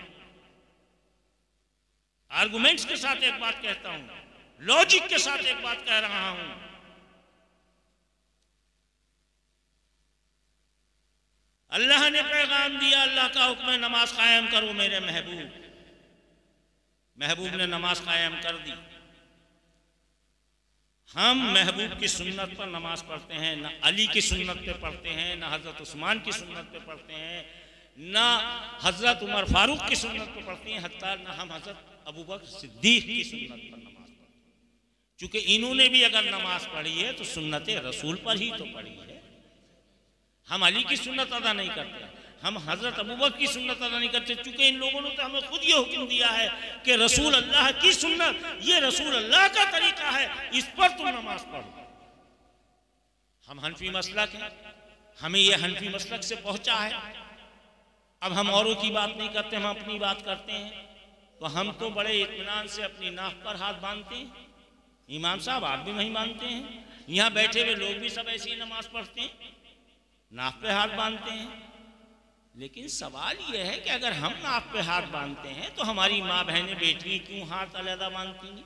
आर्गुमेंट्स के साथ एक बात कहता हूं, लॉजिक के साथ एक बात कह रहा हूं। अल्लाह ने पैगाम दिया, अल्लाह का हुक्म है नमाज कायम करो मेरे महबूब। महबूब ने नमाज कायम कर दी। हम महबूब की सुन्नत पर नमाज पढ़ते हैं, ना अली की सुन्नत पे पढ़ते हैं, ना हजरत उस्मान की सुन्नत पे पढ़ते हैं, ना हजरत उमर फारूक की सुन्नत पे पढ़ते हैं, हत्ता ना हम हजरत अबू बकर सिद्दीक की सुन्नत पर नमाज पढ़ते हैं। चूंकि इन्होंने भी अगर नमाज पढ़ी है तो सुन्नत रसूल पर ही तो पढ़ी है। हम अली की सुन्नत अदा नहीं करते, हम हजरत अबू बकर की सुन्नत अदा नहीं करते, चूंकि इन लोगों ने तो हमें खुद ये हुक्म दिया है कि रसूल अल्लाह की सुन्नत, ये रसूल अल्लाह का तरीका है, इस पर तुम नमाज पढ़ो। हम हनफी मसलक हैं, हमें ये हनफी मसलक से पहुंचा है। अब हम औरों की बात नहीं करते, हम अपनी बात करते हैं। तो हम तो बड़े इत्मीनान से अपनी नाक पर हाथ बांधते हैं। इमाम साहब आप भी वही मानते हैं, यहाँ बैठे हुए लोग भी सब ऐसी नमाज पढ़ते हैं, नाक पे हाथ बांधते हैं। लेकिन सवाल यह है कि अगर हम नाक पे हाथ बांधते हैं तो हमारी माँ बहनें बेटियां क्यों हाथ अलहदा बांधती हैं?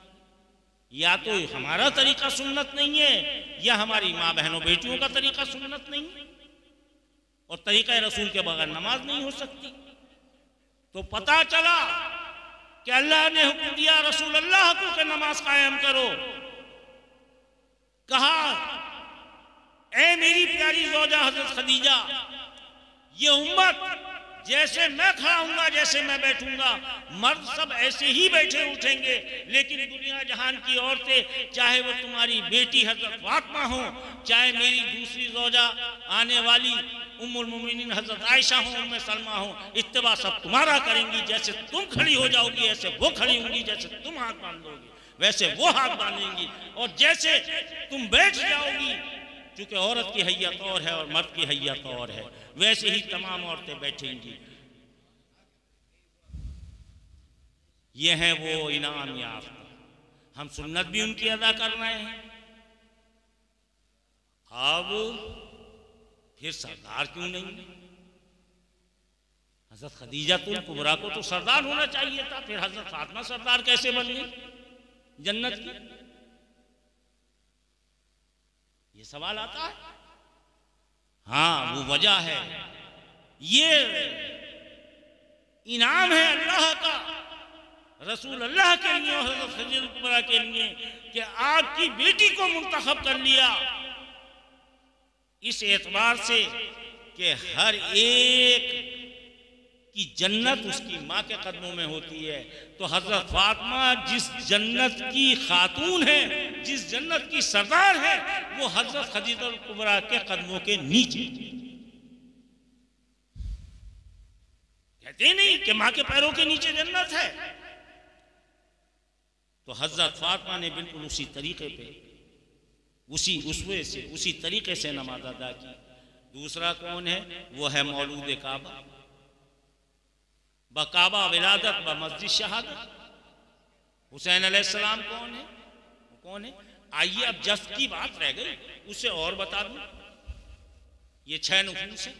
या तो हमारा तरीका सुन्नत नहीं है, या हमारी माँ बहनों बेटियों का तरीका सुन्नत नहीं है, और तरीका रसूल के बगैर नमाज नहीं हो सकती। तो पता चला कि अल्लाह ने हुक्म दिया रसूल अल्लाह को कि नमाज कायम करो। कहा ए मेरी प्यारी ज़ौजा हजरत खदीजा, ये उम्मत जैसे मैं खड़ा हूंगा, जैसे मैं बैठूंगा, मर्द सब ऐसे ही बैठे उठेंगे, लेकिन दुनिया जहान की औरतें, चाहे वो तुम्हारी बेटी हजरत फातिमा हो, चाहे मेरी दूसरी ज़ौजा आने वाली उम्मुल मोमिनीन हजरत आयशा हो, उम्मे सलमा हो, इत्तिबा सब तुम्हारा करेंगी। जैसे तुम खड़ी हो जाओगी ऐसे वो खड़ी होंगी, जैसे तुम हाथ बांध दोगी वैसे वो हाथ बांधेंगी, और जैसे तुम बैठ जाओगी, क्योंकि औरत की हैयत और है और मर्द की हैयत और है, वैसे ही तमाम औरतें बैठेंगी। ये हैं वो इनाम याफ्ता। हम सुन्नत भी उनकी अदा कर रहे हैं। अब फिर सरदार क्यों नहीं? हजरत खदीजा तुल कुबरा को तो सरदार होना चाहिए था, फिर हजरत फातिमा सरदार कैसे बन गई जन्नत की? ये सवाल आता है। हाँ, वो वजह है, ये इनाम है अल्लाह का रसूल अल्लाह के लिए और हजरत खदीजा कुबरा के लिए कि आपकी बेटी को मुंतखब कर लिया, इस एतबार से कि हर एक की जन्नत उसकी माँ के कदमों में होती है। तो हजरत फातिमा जिस जन्नत की खातून है, जिस जन्नत की सरदार है, वो हजरत खदीजा कुबरा के कदमों के नीचे। कहते नहीं कि माँ के पैरों के नीचे जन्नत है। तो हजरत फातिमा ने बिल्कुल उसी तरीके पे, उसी उसवे से, उसी तरीके से नमाज अदा की। दूसरा कौन है? वो है मौलूद काबा, बकाबा विलादत ब मस्जिद शहादत। हुसैन अलैहिस्सलाम कौन है? वो कौन है? आइए अब जफ्त की बात रह गई, उसे और बता दूं। ये 6 नुफूस है।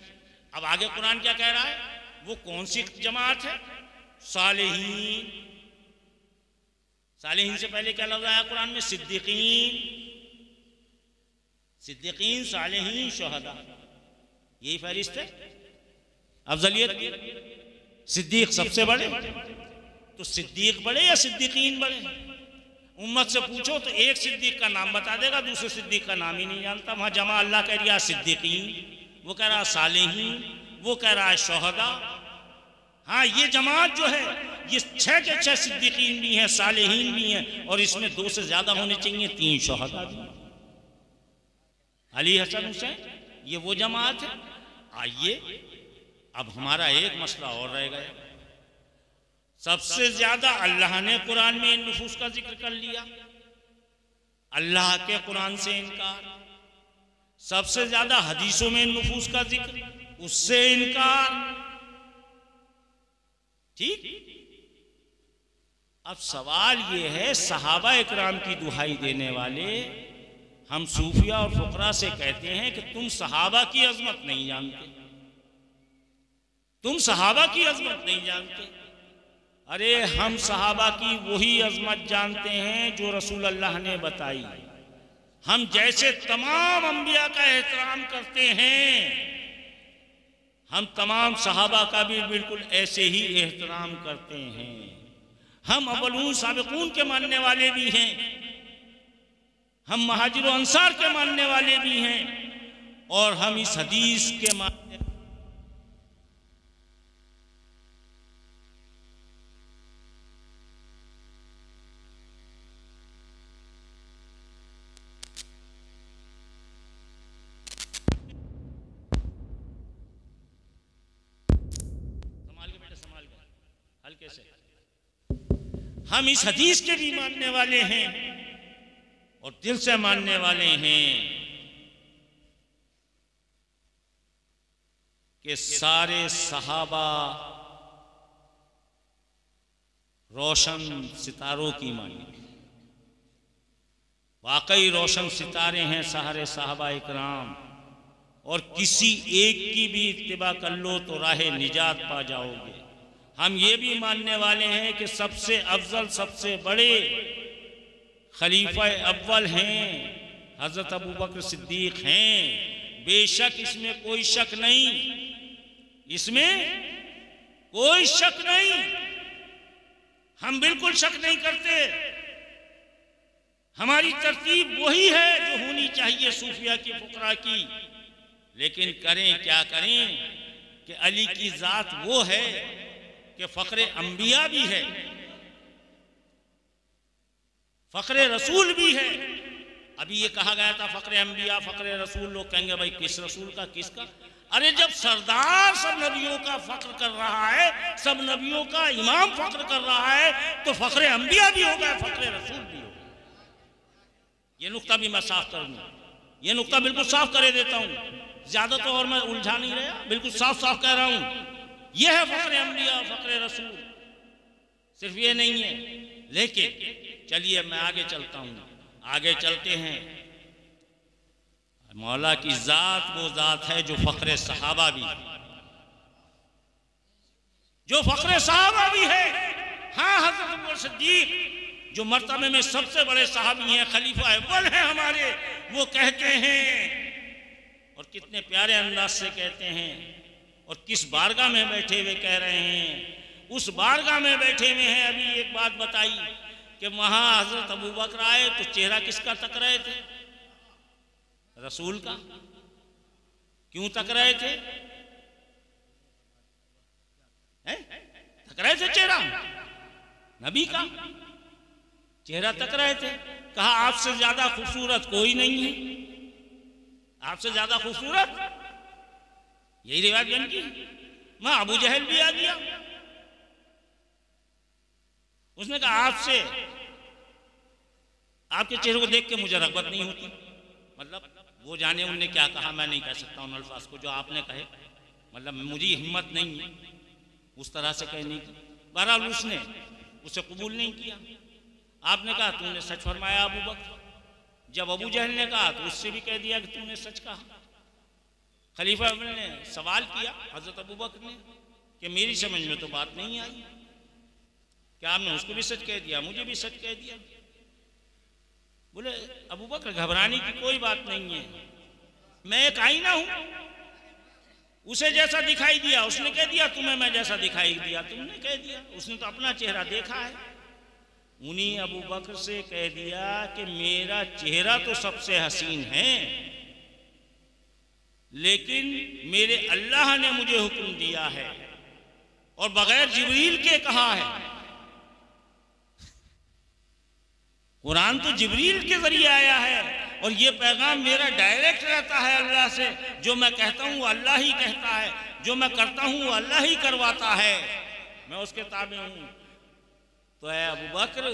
अब आगे कुरान क्या कह रहा है? वो कौन सी जमात है? सालेहीन। सालेहीन से पहले क्या लफ्ज़ आया कुरान में? सिद्दीकीन। सिद्दीकीन, सालेहीन, शुहदा, यही फहरिस्त है। अफजलियत सिद्दीक सबसे बड़े, तो सिद्दीक बड़े या सिद्दीकीन बड़े? उम्मत से पूछो तो एक सिद्दीक का नाम बता देगा, दूसरे सिद्दीक का नाम ही नहीं जानता। वहां जमा अल्लाह कह रहा सिद्दीकीन, वो कह रहा सालेहीन, वो कह रहा है शुहदा। हाँ, ये जमात जो है ये 6 के 6 सिद्दीकीन भी हैं, सालेहीन भी हैं, और इसमें 2 से ज्यादा होने चाहिए, 3 शुहदा भी। अली हसन हुसैन, ये वो जमात है। आइए अब हमारा एक मसला और रह गया। सबसे ज्यादा अल्लाह ने कुरान में इन नुफूस का जिक्र कर लिया, अल्लाह के कुरान से इनकार। सबसे ज्यादा हदीसों में इन नुफूस का जिक्र, उससे इनकार। ठीक। अब सवाल ये है, सहाबा इकराम की दुहाई देने वाले हम सूफिया और फुकरा से कहते हैं कि तुम सहाबा की अजमत नहीं जानते, तुम सहाबा की अजमत नहीं जानते। अरे हम सहाबा की वही अजमत जानते हैं जो रसूल अल्लाह ने बताई। हम जैसे तमाम अंबिया का एहतराम करते हैं, हम तमाम सहाबा का भी बिल्कुल ऐसे ही एहतराम करते हैं। हम अव्वलून साबिकून के मानने वाले भी हैं, हम महाजिर अंसार के मानने वाले भी हैं, और हम इस हदीस के मानने हल्के से, हम इस हदीस के भी मानने वाले हैं और दिल से मानने वाले हैं कि सारे सहाबा रोशन सितारों की मानी। वाकई रोशन सितारे हैं सारे सहाबा इकराम, और किसी एक की भी इत्तिबा कर लो तो राह निजात पा जाओगे। हम ये भी मानने वाले हैं कि सबसे अफजल सबसे बड़े खलीफा अव्वल हैं हजरत अबू बकर सिद्दीक हैं। बेशक इसमें कोई शक नहीं, इसमें कोई शक नहीं, हम बिल्कुल शक नहीं करते। हमारी तरतीब वही है जो होनी चाहिए सूफिया की फुकरा की। लेकिन करें क्या करें कि अली की जात वो है कि फख्रे अंबिया भी है, फख्रे रसूल भी है। अभी ये कहा गया था फख्रे अंबिया फख्रे रसूल, लोग कहेंगे भाई किस रसूल का किसका? अरे जब सरदार सब नबियों का फख्र कर रहा है, सब नबियों का इमाम फख्र कर रहा है, तो फख्रे अंबिया भी होगा, फख्रे रसूल भी होगा। ये नुक्ता भी मैं साफ कर दूं, ये नुक्ता बिल्कुल साफ करे देता हूं, ज्यादा तो और मैं उलझा नहीं रहा, बिल्कुल साफ साफ कह रहा हूं। यह है फख्रे अंबिया फख्रे रसूल, सिर्फ ये नहीं है। लेकिन चलिए मैं आगे चलता हूं, आगे चलते हैं। मौला की जात वो जात है जो फख्रे सहाबा भी है, जो फख्रे सहाबा भी है। हाँ, हजरत अबू बकर सिद्दीक जो मर्तबे में सबसे बड़े सहाबी हैं, खलीफा अव्वल हैं हमारे, वो कहते हैं, और कितने प्यारे अंदाज से कहते हैं, और किस बारगाह में बैठे हुए कह रहे हैं। उस बारगाह में बैठे हुए हैं। अभी एक बात बताई कि वहां हजरत अबू बकर आए तो चेहरा किसका तक रहे थे? रसूल का। क्यों तक रहे थे? तक रहे थे चेहरा नबी का, चेहरा तक रहे थे। कहा आपसे ज्यादा खूबसूरत कोई नहीं है, आपसे ज्यादा खूबसूरत, यही रिवाज बन की। वहां अबू जहल भी आ गया, उसने कहा आपसे, आपके चेहरे को देख के मुझे रग़बत नहीं होती। मतलब वो जाने उनने क्या कहा, मैं नहीं कह सकता उन अल्फाज को जो आपने कहे, मतलब मुझे हिम्मत नहीं है उस तरह से कहने की। बहरहाल उसने उसे कबूल नहीं किया। आपने कहा तूने सच फरमाया अबू बकर। जब अबू जहल ने कहा तो उससे भी कह दिया कि तूने सच कहा। खलीफा ने सवाल किया हजरत अबू बकर ने कि मेरी समझ में तो बात नहीं आई, क्या आपने उसको भी सच कह दिया, मुझे भी सच कह दिया? बोले अबू बकर घबराने की कोई बात नहीं है, मैं एक आईना हूं, उसे जैसा दिखाई दिया उसने कह दिया, तुम्हें मैं जैसा दिखाई दिया तुमने कह दिया। उसने तो अपना चेहरा देखा है। उन्हीं अबू बकर से कह दिया कि मेरा चेहरा तो सबसे हसीन है, लेकिन मेरे अल्लाह ने मुझे हुक्म दिया है और बगैर जिब्रील के कहा है। कुरान तो जिब्रील के जरिए आया है और ये पैगाम मेरा डायरेक्ट रहता है अल्लाह से। जो मैं कहता हूँ अल्लाह ही कहता है, जो मैं करता हूँ अल्लाह ही करवाता है, मैं उसके ताबे हूँ। तो ऐ अबू बकर,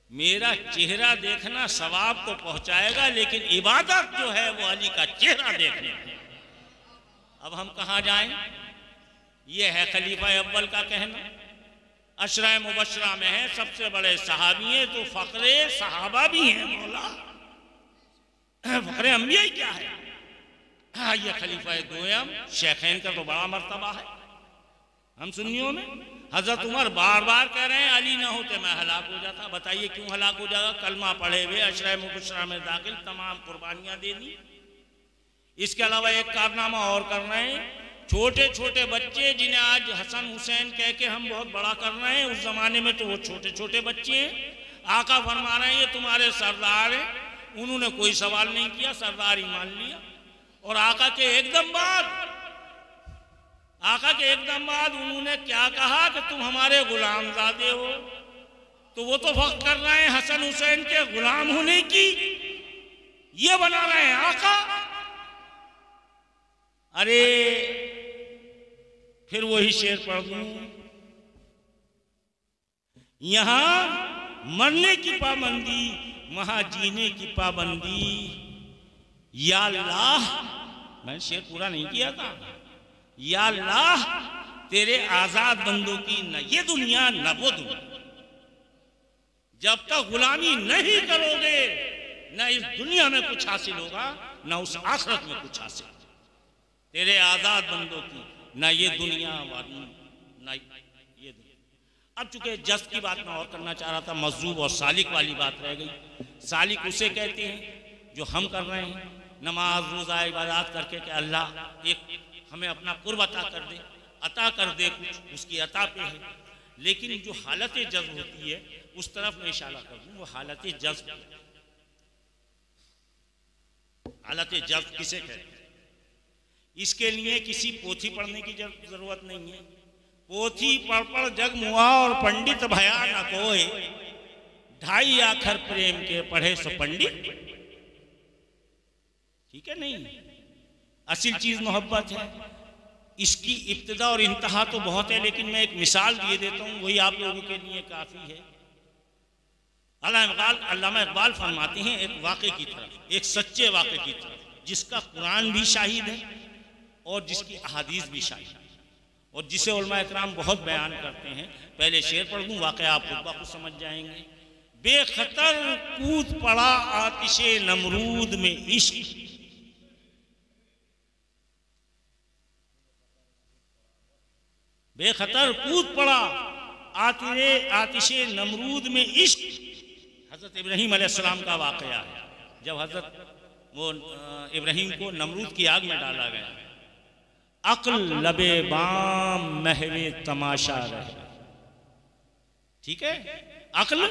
मेरा चेहरा देखना सवाब तो पहुंचाएगा, लेकिन इबादत जो है वो अली का चेहरा देखने। अब हम कहाँ जाएं? ये है खलीफा अव्वल का कहना। अशरा मुबशरा में है सबसे बड़े सहाबी हैं, तो फखरे सहाबा भी हैं। मौला फखरे अंबिया ही क्या है? हाँ, ये खलीफा दोयम शेखैन का तो बड़ा मर्तबा है हम सुन्नियों में। हजरत उमर बार बार कह रहे हैं अली ना होते मैं हलाक हो जाता। बताइए क्यों हलाक हो जाएगा? कलमा पढ़े हुए, अशरा मुबशरा में दाखिल, तमाम कुर्बानियां दे दी। इसके अलावा एक कारनामा और कर रहे हैं, छोटे छोटे बच्चे जिन्हें आज हसन हुसैन कह के हम बहुत बड़ा कर रहे हैं, उस जमाने में तो वो छोटे छोटे बच्चे हैं। आका फरमा रहे हैं ये तुम्हारे सरदार हैं। उन्होंने कोई सवाल नहीं किया, सरदार ही मान लिया। और आका के एकदम बाद उन्होंने क्या कहा कि तुम हमारे गुलामजादे हो। तो वो तो फख्र कर रहे हैं हसन हुसैन के गुलाम होने की, ये बना रहे हैं आका। अरे फिर वही शेर पढ़ दूं, यहां मरने की पाबंदी, वहां जीने की पाबंदी। या अल्लाह मैंने शेर पूरा नहीं किया था। या अल्लाह तेरे आजाद बंदों की न ये दुनिया न वो दुनिया, जब तक गुलामी नहीं करोगे न इस दुनिया में कुछ हासिल होगा न उस आखिरत में कुछ हासिल। तेरे आजाद बंदों की न ये दुनिया न ये दुनिया। अब चूंकि जज्ब की बात मैं और करना चाह रहा था, मजरूब और सालिक वाली बात रह गई। सालिक उसे कहते हैं जो हम कर रहे हैं, नमाज रोज़ा इबादत करके कि अल्लाह एक हमें अपना कुर्ब अता कर दे कुछ उसकी अता पे है। लेकिन जो हालत जज्ब होती है उस तरफ मैं इशारा कर दूं, वो हालत जज्ब। हालत जज्ब किसे कहते हैं? इसके लिए किसी पोथी पढ़ने की जरूरत नहीं है। पोथी पढ़ जग मुआ और पंडित भया न कोय, 2.5 आखर प्रेम के पढ़े सो पंडित। ठीक है नहीं, असल चीज मोहब्बत है। इसकी इब्तिदा और इंतहा तो बहुत है, लेकिन मैं एक मिसाल दिए देता हूँ, वही आप लोगों के लिए काफी है। अल्लामा इकबाल फरमाते हैं एक वाक़े की तरफ, एक सच्चे वाक़े की तरफ, जिसका कुरान भी शाहिद है और जिसकी अहादीस भी शाहिद है और जिसे उलमा इकराम बहुत बयान करते हैं। पहले शेर पढ़ दूँ, वाक़या आप खुद समझ जाएंगे। बेखतर कूद पड़ा आतिशे नमरूद में इश्क, बेखतर कूद पड़ा आतिशे नमरूद में इश्क। हज़रत इब्राहीम अलैहिस्सलाम का वाक़या है, जब हज़रत वो इब्राहीम को नमरूद की आग में डाला गया। अक्ल लबे बाम महवे तमाशा रहे। ठीक है, अक्ल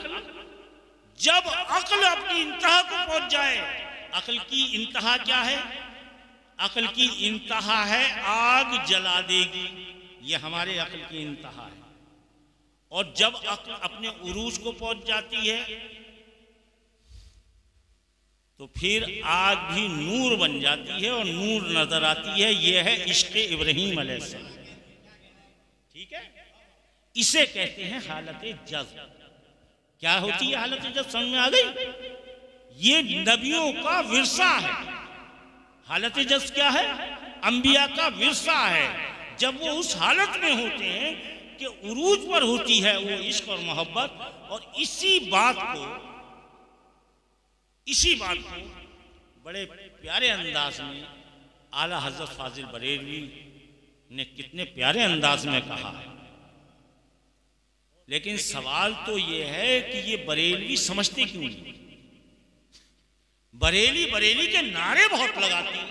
जब अक्ल अपनी इंतहा को पहुंच जाए, अक्ल की इंतहा क्या है? अक्ल की इंतहा है आग जला देगी, ये हमारे अक्ल की इंतहा है। और जब अक्ल अपने उरूज को पहुंच जाती है तो फिर आग भी नूर बन जाती है और नूर नजर आती है। यह है इश्क़ इब्राहीम अलैहिस्सलाम। ठीक है, इसे कहते हैं हालत जज्ब। क्या होती है हालत जज्ब? समझ में आ गई? ये नबियों का विरसा है। हालत जज्ब क्या है? अंबिया का विरसा है। जब वो उस हालत में होते हैं कि उरूज पर होती है वो इश्क और मोहब्बत, और इसी बात को बड़े प्यारे अंदाज में आला हजरत फाजिल बरेलवी ने कितने प्यारे अंदाज में कहा है। लेकिन सवाल तो ये है कि ये बरेलवी समझते क्यों नहीं? बरेली के नारे बहुत लगाती है,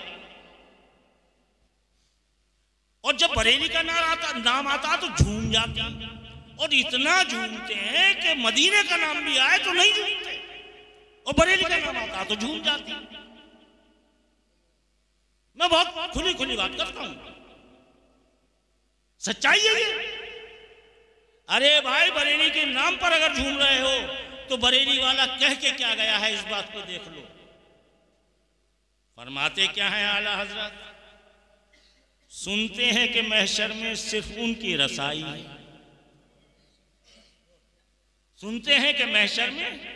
और जब बरेली का नाम आता तो झूम जाती, और इतना झूमते हैं कि मदीने का नाम भी आए तो नहीं झूमते, और बरेली का नाम आता तो झूम जाती। मैं बहुत खुली बात करता हूं, सच्चाई है ये। अरे भाई, बरेली के नाम पर अगर झूम रहे हो तो बरेली वाला कह के क्या गया है, इस बात को देख लो। फरमाते क्या है आला हजरत? सुनते हैं कि महशर में सिर्फ उनकी रसाई है। सुनते हैं कि महशर में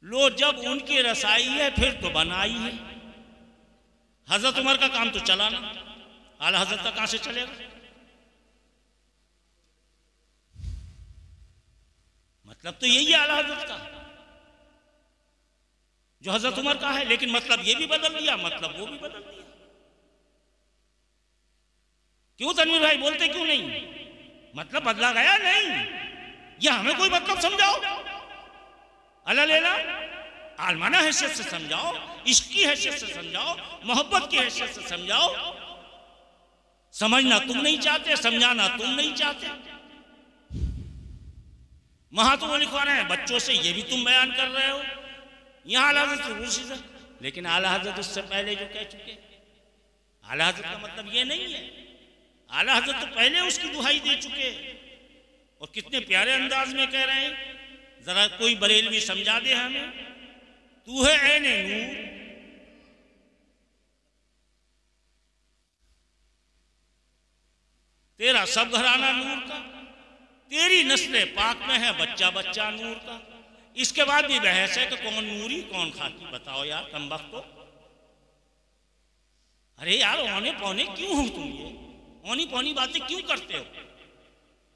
लो जब उनकी रसाई है फिर तो बनाई है। हजरत उमर का काम तो चला ना, आला हजरत का कहां से चलेगा? मतलब तो यही है आला हजरत का, जो हजरत उमर का है। लेकिन मतलब ये भी बदल दिया, मतलब वो भी बदल दिया। क्यों तनवीर भाई बोलते क्यों नहीं? मतलब बदला गया नहीं, या हमें कोई मतलब समझाओ, अल्लाह लेला आलमाना हैसियत से समझाओ, इश्क की हैसियत से समझाओ, मोहब्बत की हैसियत से समझाओ। समझना तुम नहीं चाहते, समझाना तुम नहीं चाहते। वहां तो वो लिखवा रहे हैं बच्चों से, ये भी तुम बयान कर रहे हो। यहां आला हज़रत उसी से, लेकिन आला हज़रत उससे पहले जो कह चुके। आला हज़रत का मतलब ये नहीं है, आला हज़रत तो पहले उसकी दुहाई दे चुके, और कितने प्यारे अंदाज में कह रहे हैं। जरा कोई बरेलवी समझा दे हमें। तू है ऐने नूर, तेरा सब घराना नूर का, तेरी नस्ल पाक में है बच्चा बच्चा नूर का। इसके बाद भी बहस है कि कौन नूरी कौन खाकी। बताओ यार कमबख्तो, अरे यार औने पौने क्यों हो तुम, ये औनी पौनी बातें क्यों करते हो?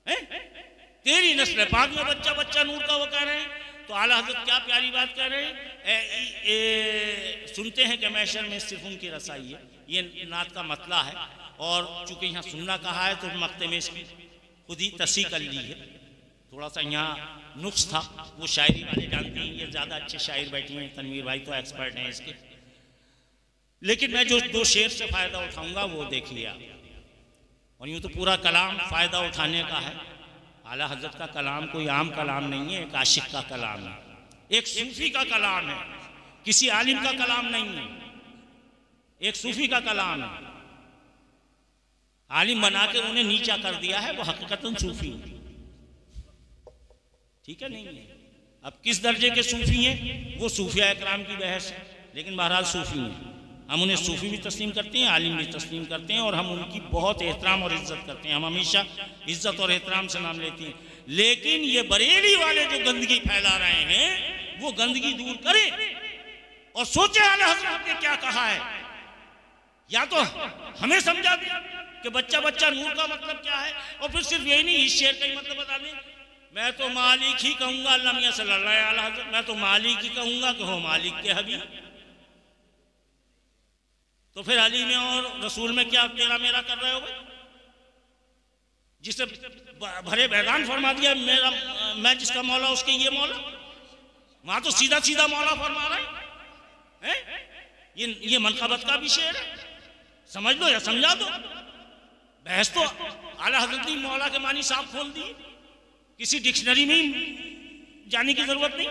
हैं? तेरी नस्ल पाक में बच्चा बच्चा नूर का वो कह रहे हैं, तो आला हज़रत क्या प्यारी बात कह रहे हैं। सुनते हैं कि मैशर में सिर्फ उनकी रसाई है, ये नात का मतला है, और चूंकि यहाँ सुनना कहा है तो मक्ते में इसकी खुद ही तसी कर ली है। थोड़ा सा यहाँ नुक्स था, वो शायरी वाले जानते हैं, ये ज़्यादा अच्छे शायर बैठे हैं, तनवीर भाई तो एक्सपर्ट हैं इसके। लेकिन मैं जो दो शेर से फ़ायदा उठाऊंगा वो देखिए आप। और यूँ तो पूरा कलाम फ़ायदा उठाने का है। आला हज़रत का कलाम कोई आम कलाम नहीं है, एक आशिक का कलाम है, एक सूफ़ी का कलाम है, किसी आलिम का कलाम नहीं है, एक सूफ़ी का कलाम है। आलिम बना के उन्हें नीचा कर दिया है, वो हकीकतन सूफ़ी है, ठीक है नहीं है। अब किस दर्जे के सूफ़ी हैं वो सूफिया इकराम की बहस है, लेकिन बहरहाल सूफ़ी हैं। हम उन्हें सूफ़ी भी तस्लीम करते हैं, आलिम भी तस्लीम करते हैं, और हम उनकी बहुत एहतराम और इज़्ज़त करते हैं। हम हमेशा इज़्ज़त और एहतराम से नाम लेते हैं। लेकिन ये बरेली वाले जो गंदगी फैला रहे हैं वो गंदगी दूर करें और सोचे आला हज़रत ने क्या कहा है, या तो हमें समझा दें कि बच्चा बच्चा नूर का मतलब क्या है, और फिर सिर्फ यही नहीं, इस शेर का ही मतलब बता दें। मैं तो मालिक ही कहूँगा, अल्लाह मियाँ सल्लल्लाहु अलैहि वसल्लम, मैं तो मालिक ही कहूँगा कि हो मालिक के हबीब। तो फिर अली में और रसूल में क्या तेरा मेरा कर रहे हो भाई? जिसे भरे बैदान फरमा दिया मेरा, मैं जिसका मौला उसके ये मौला, वहां तो सीधा सीधा मौला फरमा रहे हैं। ये मनकबत का भी शेर है, समझ लो या समझा दो। बहस तो आला हज़रत ने मौला के मानी साफ खोल दी, किसी डिक्शनरी में ही जाने की जरूरत नहीं।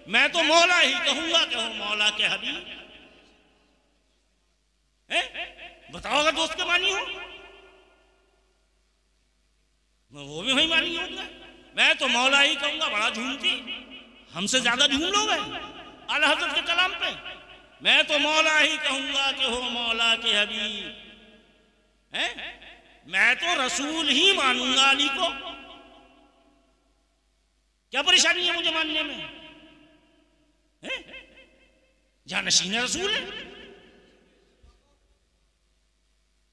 मैं तो मौला ही कहूंगा कि हो मौला के हबीब। बताओ अगर दोस्त के मानी हो, वो भी वही मानी होगा। मैं तो मौला ही कहूंगा, बड़ा झूमती, हमसे ज्यादा झूम लोग हैं आला हज़रत के कलाम पे। मैं तो मौला ही कहूंगा कि हो मौला के हबीब। मैं तो रसूल ही मानूंगा अली को। क्या परेशानी है मुझे मानने में? जानशीन रसूल है।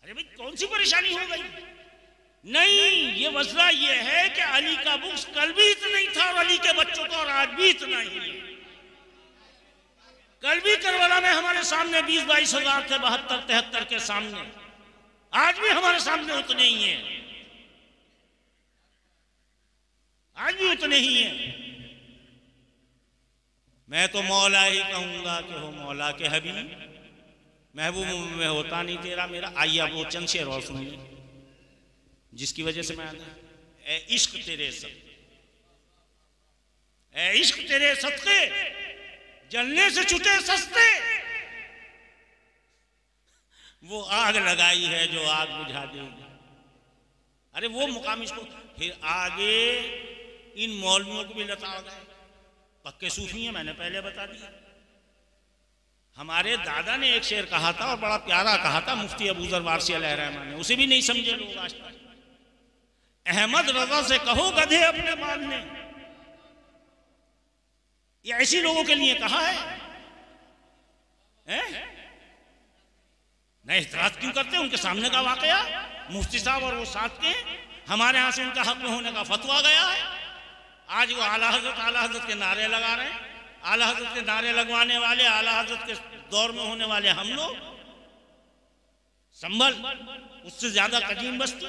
अरे भाई कौन सी परेशानी हो गई? नहीं, ये मसला ये है कि अली का बुक्स कल भी इतना ही था और अली के बच्चों को और आज भी इतना ही है। कल भी करबला में हमारे सामने 20-22 हजार थे, 72-73 के सामने, आज भी हमारे सामने उतने ही हैं, आज भी उतने ही हैं। मैं तो मौला ही कहूंगा कि हो मौला के हबीब। महबूब में होता नहीं तेरा मेरा। आइए अब वो चंद शेर और सुनिए जिसकी वजह से मैं ए इश्क तेरे सदके, ए इश्क तेरे सदके, जलने से छूटे सस्ते। वो आग लगाई है जो आग बुझा देगी। अरे वो मुकाम इसको। फिर आगे इन मौलवियों को भी लता गए, पक्के सूफी हैं, मैंने पहले बता दिया। हमारे दादा ने एक शेर कहा था और बड़ा प्यारा कहा था, मुफ्ती अबू ज़र वारसी अलैहिर्रहमान ने, उसे भी नहीं समझे लोग आज तक। अहमद रजा से कहो गधे अपने मानने। ये ऐसी लोगों के लिए कहा है? नहीं इतराज क्यों करते? उनके सामने का वाकया, मुफ्ती साहब और वो साथ के, हमारे यहाँ से उनका हक में होने का फतवा गया है। आज वो आला हज़रत के नारे लगा रहे हैं। आला हज़रत के नारे लगवाने वाले, आला हज़रत के दौर में होने वाले हम लोग। संभल उससे ज्यादा कदीम बस्ती,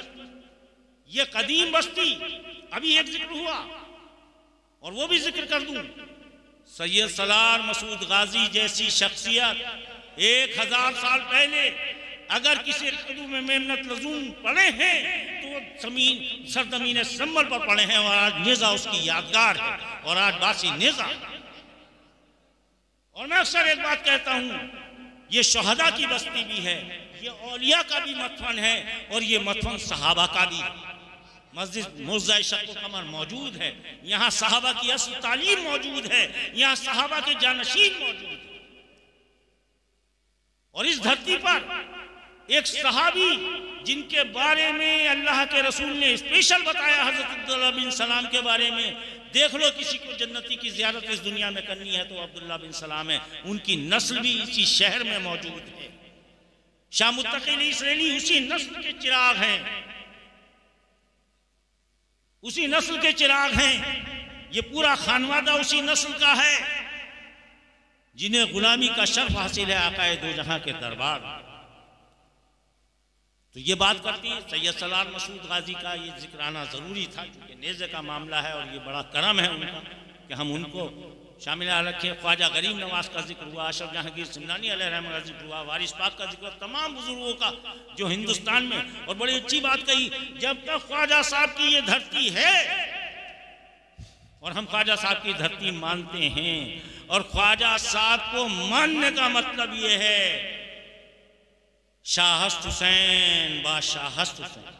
ये कदीम बस्ती। अभी एक जिक्र हुआ और वो भी जिक्र कर दूं। सैयद सलार मसूद गाजी जैसी शख्सियत 1000 साल पहले अगर किसी कदू में मेहनत लजूम पढ़े हैं तो वो जमीन सरजमीन संभल पर पढ़े हैं, और आज नेजा उसकी यादगार है, और आज बासी नेजा। और मैं अक्सर एक बात कहता हूं, ये शहदा की बस्ती भी है, ये औलिया का भी मथवन है, और ये मथवन सहाबा का भी। मस्जिद मुर्ज़ा शक्को कमर मौजूद है, यहाँ सहाबा की असल तालीम मौजूद है, यहाँ सहाबा के जानशीन मौजूद है। और इस धरती पर एक सहाबी जिनके बारे में अल्लाह के रसूल ने स्पेशल बताया, हजरत अब्दुल्लाह बिन सलाम के बारे में, देख लो किसी को जन्नती की ज़ियारत इस दुनिया में करनी है तो अब्दुल्लाह बिन सलाम है। उनकी नस्ल भी इसी शहर में मौजूद है। शाह मुत्तकी इसराइली उसी नस्ल के चिराग हैं, उसी नस्ल के चिराग हैं। ये पूरा खानवादा उसी नस्ल का है जिन्हें गुलामी का शर्फ हासिल है आकाए दो जहां के दरबार। तो ये बात करती है सैयद सलार मसूद गाजी का ये जिक्र आना ज़रूरी था क्योंकि नेज़े का मामला है और ये बड़ा करम है उनका कि हम उनको शामिल रखें। ख्वाजा गरीब नवाज का जिक्र हुआ, अशरफ जहांगीर सिमनानी अलैहि रहमत का जिक्र हुआ, वारिस पाक का जिक्र, तमाम बुजुर्गों का जो हिंदुस्तान में। और बड़ी अच्छी बात कही, जब तक ख्वाजा साहब की ये धरती है और हम ख्वाजा साहब की धरती मानते हैं, और ख्वाजा साहब को मानने का मतलब ये है शाहस्त हुसैन बादशाहस्त हुसैन,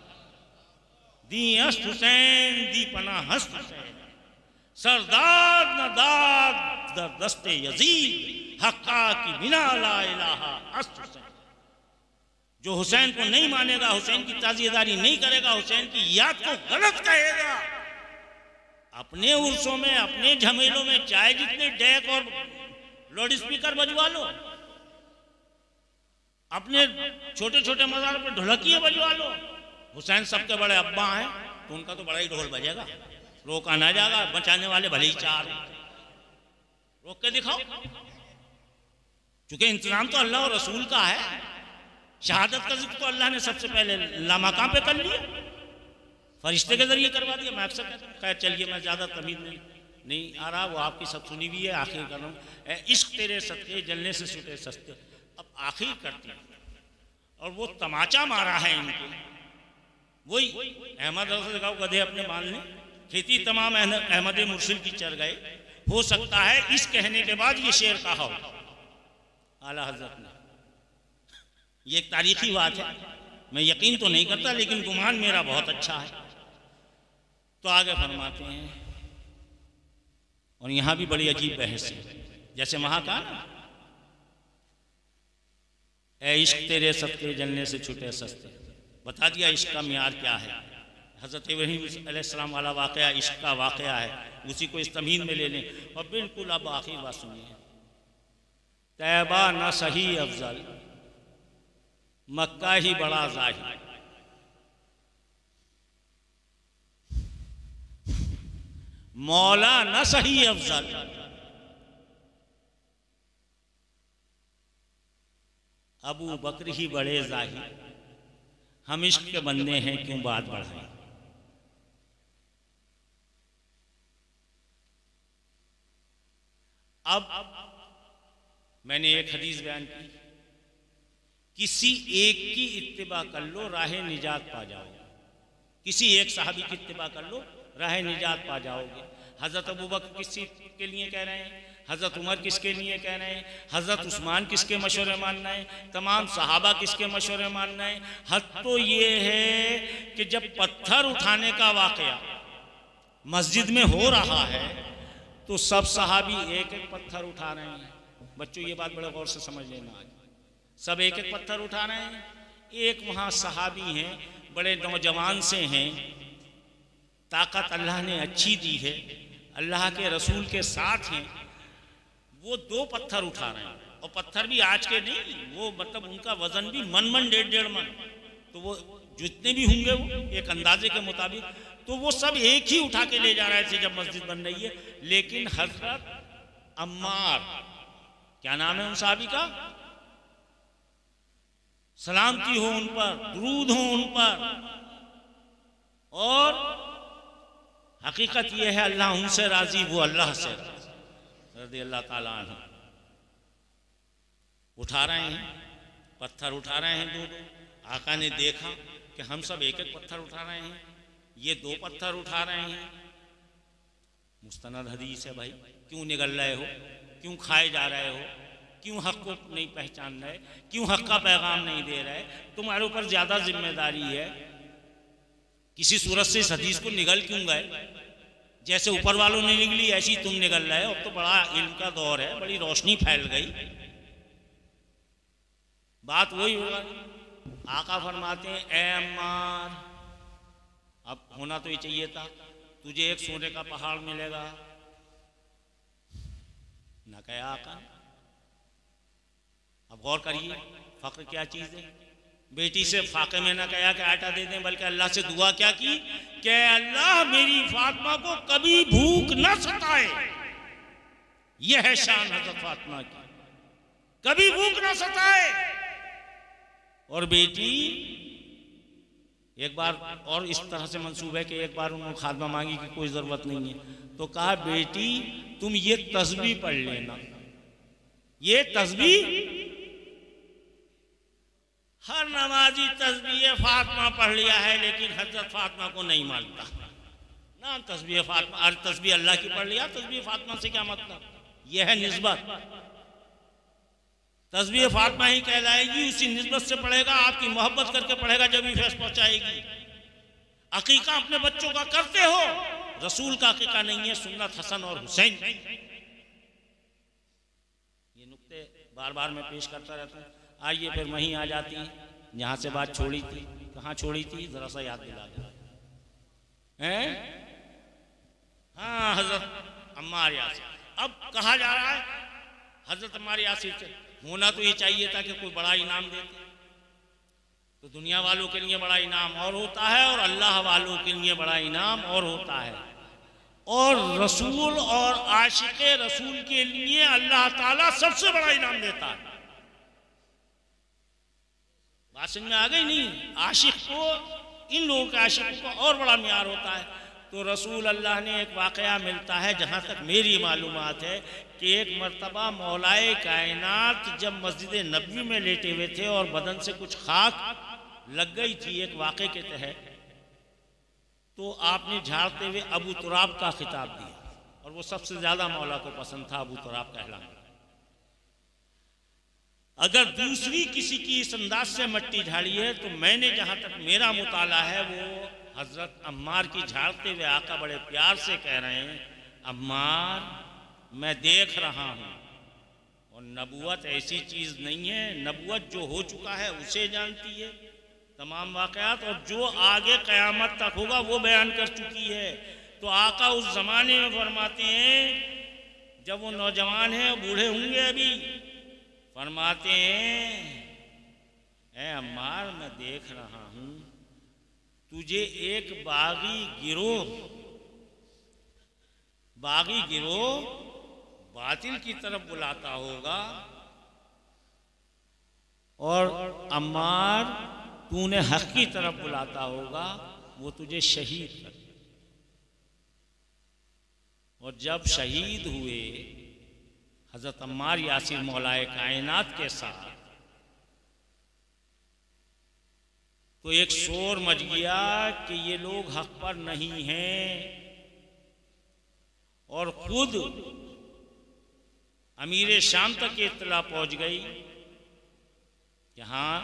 दी हस्त हुसैन दी पनाहस्त हुसैन, सरदार नदाद दर दस्ते यजीद, हक्का की बिना ला इलाहा हस्त हुसैन। जो हुसैन को नहीं मानेगा, हुसैन की ताज़ियेदारी नहीं करेगा, हुसैन की याद को गलत कहेगा, अपने उर्सों में अपने झमेलों में चाहे जितने डेक और लाउड स्पीकर बजवा लो, अपने छोटे छोटे मज़ार पर ढोलकियां बजवा लो, हुसैन सबके बड़े अब्बा हैं तो उनका तो बड़ा ही ढोल बजेगा, रोका ना जाएगा। बचाने वाले भले ही चार रोक के दिखाओ, क्योंकि इंतजाम तो अल्लाह और रसूल का है। शहादत का जिक्र तो अल्लाह ने सबसे पहले लामकाम पे कर लिया, फरिश्ते के जरिए करवा दिया। मैं अक्सर कहता हूँ, खैर चलिए मैं ज़्यादा तमीज़ नहीं आ रहा, वो आपकी सब सुनी हुई है। आखिर कर रहा हूँ, इश्क तेरे सत्ते जलने से छूटे सस्ते। अब आखिर करते हैं और वो तमाचा मारा है इनको, वही अहमद रसूल दिखाओ गधे अपने बांधने, खेती तमाम अहमद मुर्सिल की चढ़ गए। हो सकता है इस कहने के बाद ये शेर कहा हो आला हजरत ने। ये एक तारीखी बात है, मैं यकीन तो नहीं करता लेकिन गुमान मेरा बहुत अच्छा है। तो आगे फरमाते हैं, और यहां भी बड़ी अजीब बहस है, जैसे वहां कहा ना, ए इश्क तेरे सत्ते जलने से छूटे सस्ते। बता दिया इश्क का मियार क्या है। हज़रत इब्राहीम अलैहिस्सलाम वाला वाक़या इश्क का वाक़या है, उसी को इस तमीन में ले लें। और बिल्कुल अब आखिरी बात सुनिए, तैबा न सही अफजल मक्का ही बड़ा ज़ाहिर। मौला न सही अफजल, अबू बकर ही बड़े ज़ाहिर। हम इश्क के बंदे हैं क्यों बात बढ़ाएं। अब मैंने एक हदीस बयान की, किसी एक की इत्तिबा कर लो राह निजात पा जाओगे। किसी एक सहाबी की इत्तिबा कर लो राह निजात पा जाओगे। हज़रत अबू बकर किस के लिए कह रहे हैं, हज़रत उमर किसके लिए कह रहे हैं, हज़रत उस्मान किसके मशवरे मानना है, तमाम सहाबा किसके मशवरे मानना है। हद तो ये है कि जब पत्थर उठाने का वाक़या मस्जिद में हो रहा है तो सब सहाबी एक एक पत्थर उठा रहे हैं। बच्चों ये बात बड़े गौर से समझ लेना, आज सब एक एक पत्थर उठा रहे हैं। एक वहाँ सहाबी हैं, बड़े नौजवान से हैं, ताकत अल्लाह ने अच्छी दी है, अल्लाह के रसूल के साथ हैं, वो 2 पत्थर उठा रहे हैं। और पत्थर भी आज के नहीं, वो मतलब उनका वजन भी मन 1.5 मन, तो वो जितने भी होंगे वो एक अंदाजे के मुताबिक, तो वो सब एक ही उठा के ले जा रहे थे जब मस्जिद बन रही है। लेकिन हजरत अम्मार, क्या नाम है उन साहबी का, सलामती हो उन पर, दुरूद हो उन पर। और हकीकत यह है अल्लाह उनसे राजी, वो अल्लाह से रज़ी अल्लाह ताला अन्हु। उठा रहे हैं पत्थर, उठा रहे हैं 2-2। आका ने देखा कि हम सब एक एक पत्थर उठा रहे हैं, ये 2 पत्थर उठा रहे हैं। मुस्तनद हदीस है भाई, क्यों निगल रहे हो, क्यों खाए जा रहे हो, क्यों हक को नहीं पहचान रहे, क्यों हक का पैगाम नहीं दे रहे। तुम्हारे ऊपर ज़्यादा जिम्मेदारी है, किसी सूरत से इस हदीस को निगल क्यों गए। जैसे ऊपर वालों ने निगली ऐसी तुम निगल रहे हो। अब तो बड़ा इल्म का दौर है, बड़ी रोशनी फैल गई, बात वही होगा। आका फरमाते हैं, ए अम्मार, अब होना तो ये चाहिए था, तुझे एक सोने का पहाड़ मिलेगा। न कहे आका। अब गौर करिए, फ़क्र क्या चीज़ है? बेटी से फाके में ना कहा कि आटा दे दें, बल्कि अल्लाह से दुआ क्या की कि अल्लाह मेरी फातिमा को कभी भूख न सताए। यह है शान हज़रत फातिमा की, कभी भूख न सताए। और बेटी एक बार और इस तरह से मंसूब है कि एक बार उन्होंने खादमा मांगी कि कोई ज़रूरत नहीं है, तो कहा बेटी तुम ये तस्बीह पढ़ लेना। ये तस्बीह हर नमाजी तस्बीह फातिमा पढ़ लिया है, लेकिन हजरत फातिमा को नहीं मानता ना तस्बीह फातिमा। अरे तस्बीह अल्लाह की पढ़ लिया, तस्बीह फातिमा से क्या मतलब? यह है निस्बत। तस्बीह फातिमा ही कहलाएगी, उसी निस्बत से पढ़ेगा, आपकी मोहब्बत करके पढ़ेगा, जब भी फैस पहुंचाएगी। अकीका अपने बच्चों का करते हो, रसूल का अकीका नहीं है, सुन्नत हसन और हुसैन। ये नुक्ते बार बार मैं पेश करता रहता हूँ। आइए फिर वहीं आ जाती हैं जहाँ से बात छोड़ी थी। कहाँ छोड़ी थी जरा सा याद दिला दे हैं? हाँ, हजरत अम्मार यासिर। अब कहा जा रहा है हजरत अम्मार यासिर से होना तो ये चाहिए था कि कोई बड़ा इनाम देते, तो दुनिया वालों के लिए बड़ा इनाम और होता है और अल्लाह वालों के लिए बड़ा इनाम और होता है। और रसूल और आशिक़े रसूल के लिए अल्लाह ताला सबसे बड़ा इनाम देता है। बात समझ में आ गई नहीं? आशिक को, इन लोगों के आशिक को और बड़ा म्यार होता है। तो रसूल अल्लाह ने एक वाक़या मिलता है, जहाँ तक मेरी मालूमात है, कि एक मर्तबा मौलाए कायनात जब मस्जिद नबवी में लेटे हुए थे और बदन से कुछ खाक लग गई थी एक वाक़े के तहत, तो आपने झाड़ते हुए अबू तुराब का खिताब दिया, और वो सबसे ज़्यादा मौला को पसंद था अबू तुराब कहलाना। अगर दूसरी किसी की इस अंदाज से मट्टी झाड़ी है, तो मैंने जहाँ तक मेरा मुताला है, वो हज़रत अम्मार की झाड़ते हुए आका बड़े प्यार से कह रहे हैं, अम्मार मैं देख रहा हूँ। और नबूवत ऐसी चीज़ नहीं है, नबूवत जो हो चुका है उसे जानती है तमाम वाक़यात, और जो आगे क़यामत तक होगा वो बयान कर चुकी है। तो आका उस ज़माने में फरमाते हैं, जब वो नौजवान हैं, बूढ़े होंगे अभी, फरमाते हैं, ऐ अम्मार मैं देख रहा हूँ तुझे एक बागी गिरोह बातिल की तरफ बुलाता होगा, और अम्मार तूने हक की तरफ बुलाता होगा, वो तुझे शहीद कर। और जब शहीद हुए हज़रत अम्मार यासिर मौलाए कायनात के साथ, तो एक शोर मच गया कि ये लोग हक पर नहीं हैं, और खुद अमीर शाम तक ये इत्तला पहुंच गई कि हाँ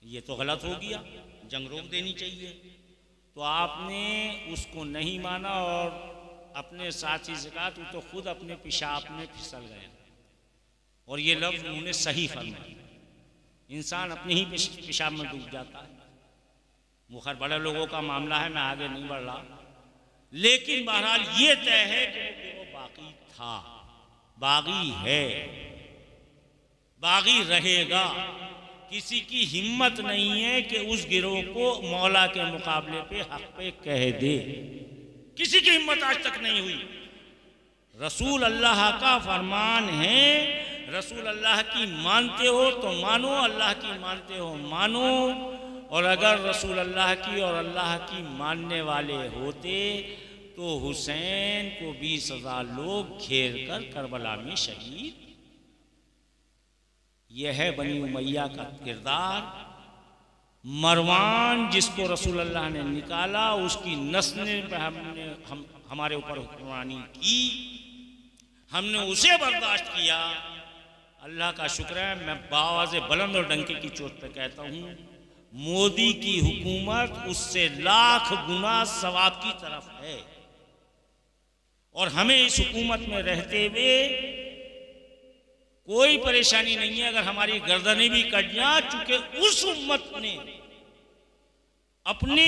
ये तो गलत हो गया, जंग रोक देनी चाहिए। तो आपने उसको नहीं माना और अपने साथी से कहा तू तो खुद अपने पेशाब में फिसल गया। और ये लफ्ज़ उन्होंने सही फरमाया, इंसान अपने ही पेशाब में डूब जाता है। वो खैर बड़े लोगों का मामला है, मैं आगे नहीं बढ़ रहा, लेकिन बहरहाल ये तय है कि वो बाकी था, बागी है, बागी रहेगा। किसी की हिम्मत नहीं है कि उस गिरोह को मौला के मुकाबले पे हक पे कह दे, किसी की हिम्मत आज तक नहीं हुई। रसूल अल्लाह का फरमान है, रसूल अल्लाह की मानते हो तो मानो, अल्लाह की मानते हो मानो। और अगर रसूल अल्लाह की और अल्लाह की मानने वाले होते तो हुसैन को 20,000 लोग घेर कर करबला में शहीद। यह है बनी उमैया का किरदार। मरवान जिसको रसूल अल्लाह ने निकाला, उसकी नस्ल पे हमारे ऊपर हुक्मरानी की, हमने उसे बर्दाश्त किया। अल्लाह का शुक्र है, मैं बावाज़े बुलंद और डंके की चोट पे कहता हूँ, मोदी की हुकूमत उससे लाख गुना सवाब की तरफ है। और हमें इस हुकूमत में रहते हुए कोई परेशानी नहीं है अगर हमारी गर्दनें भी कट जाएं, चूंकि उस उम्मत ने अपने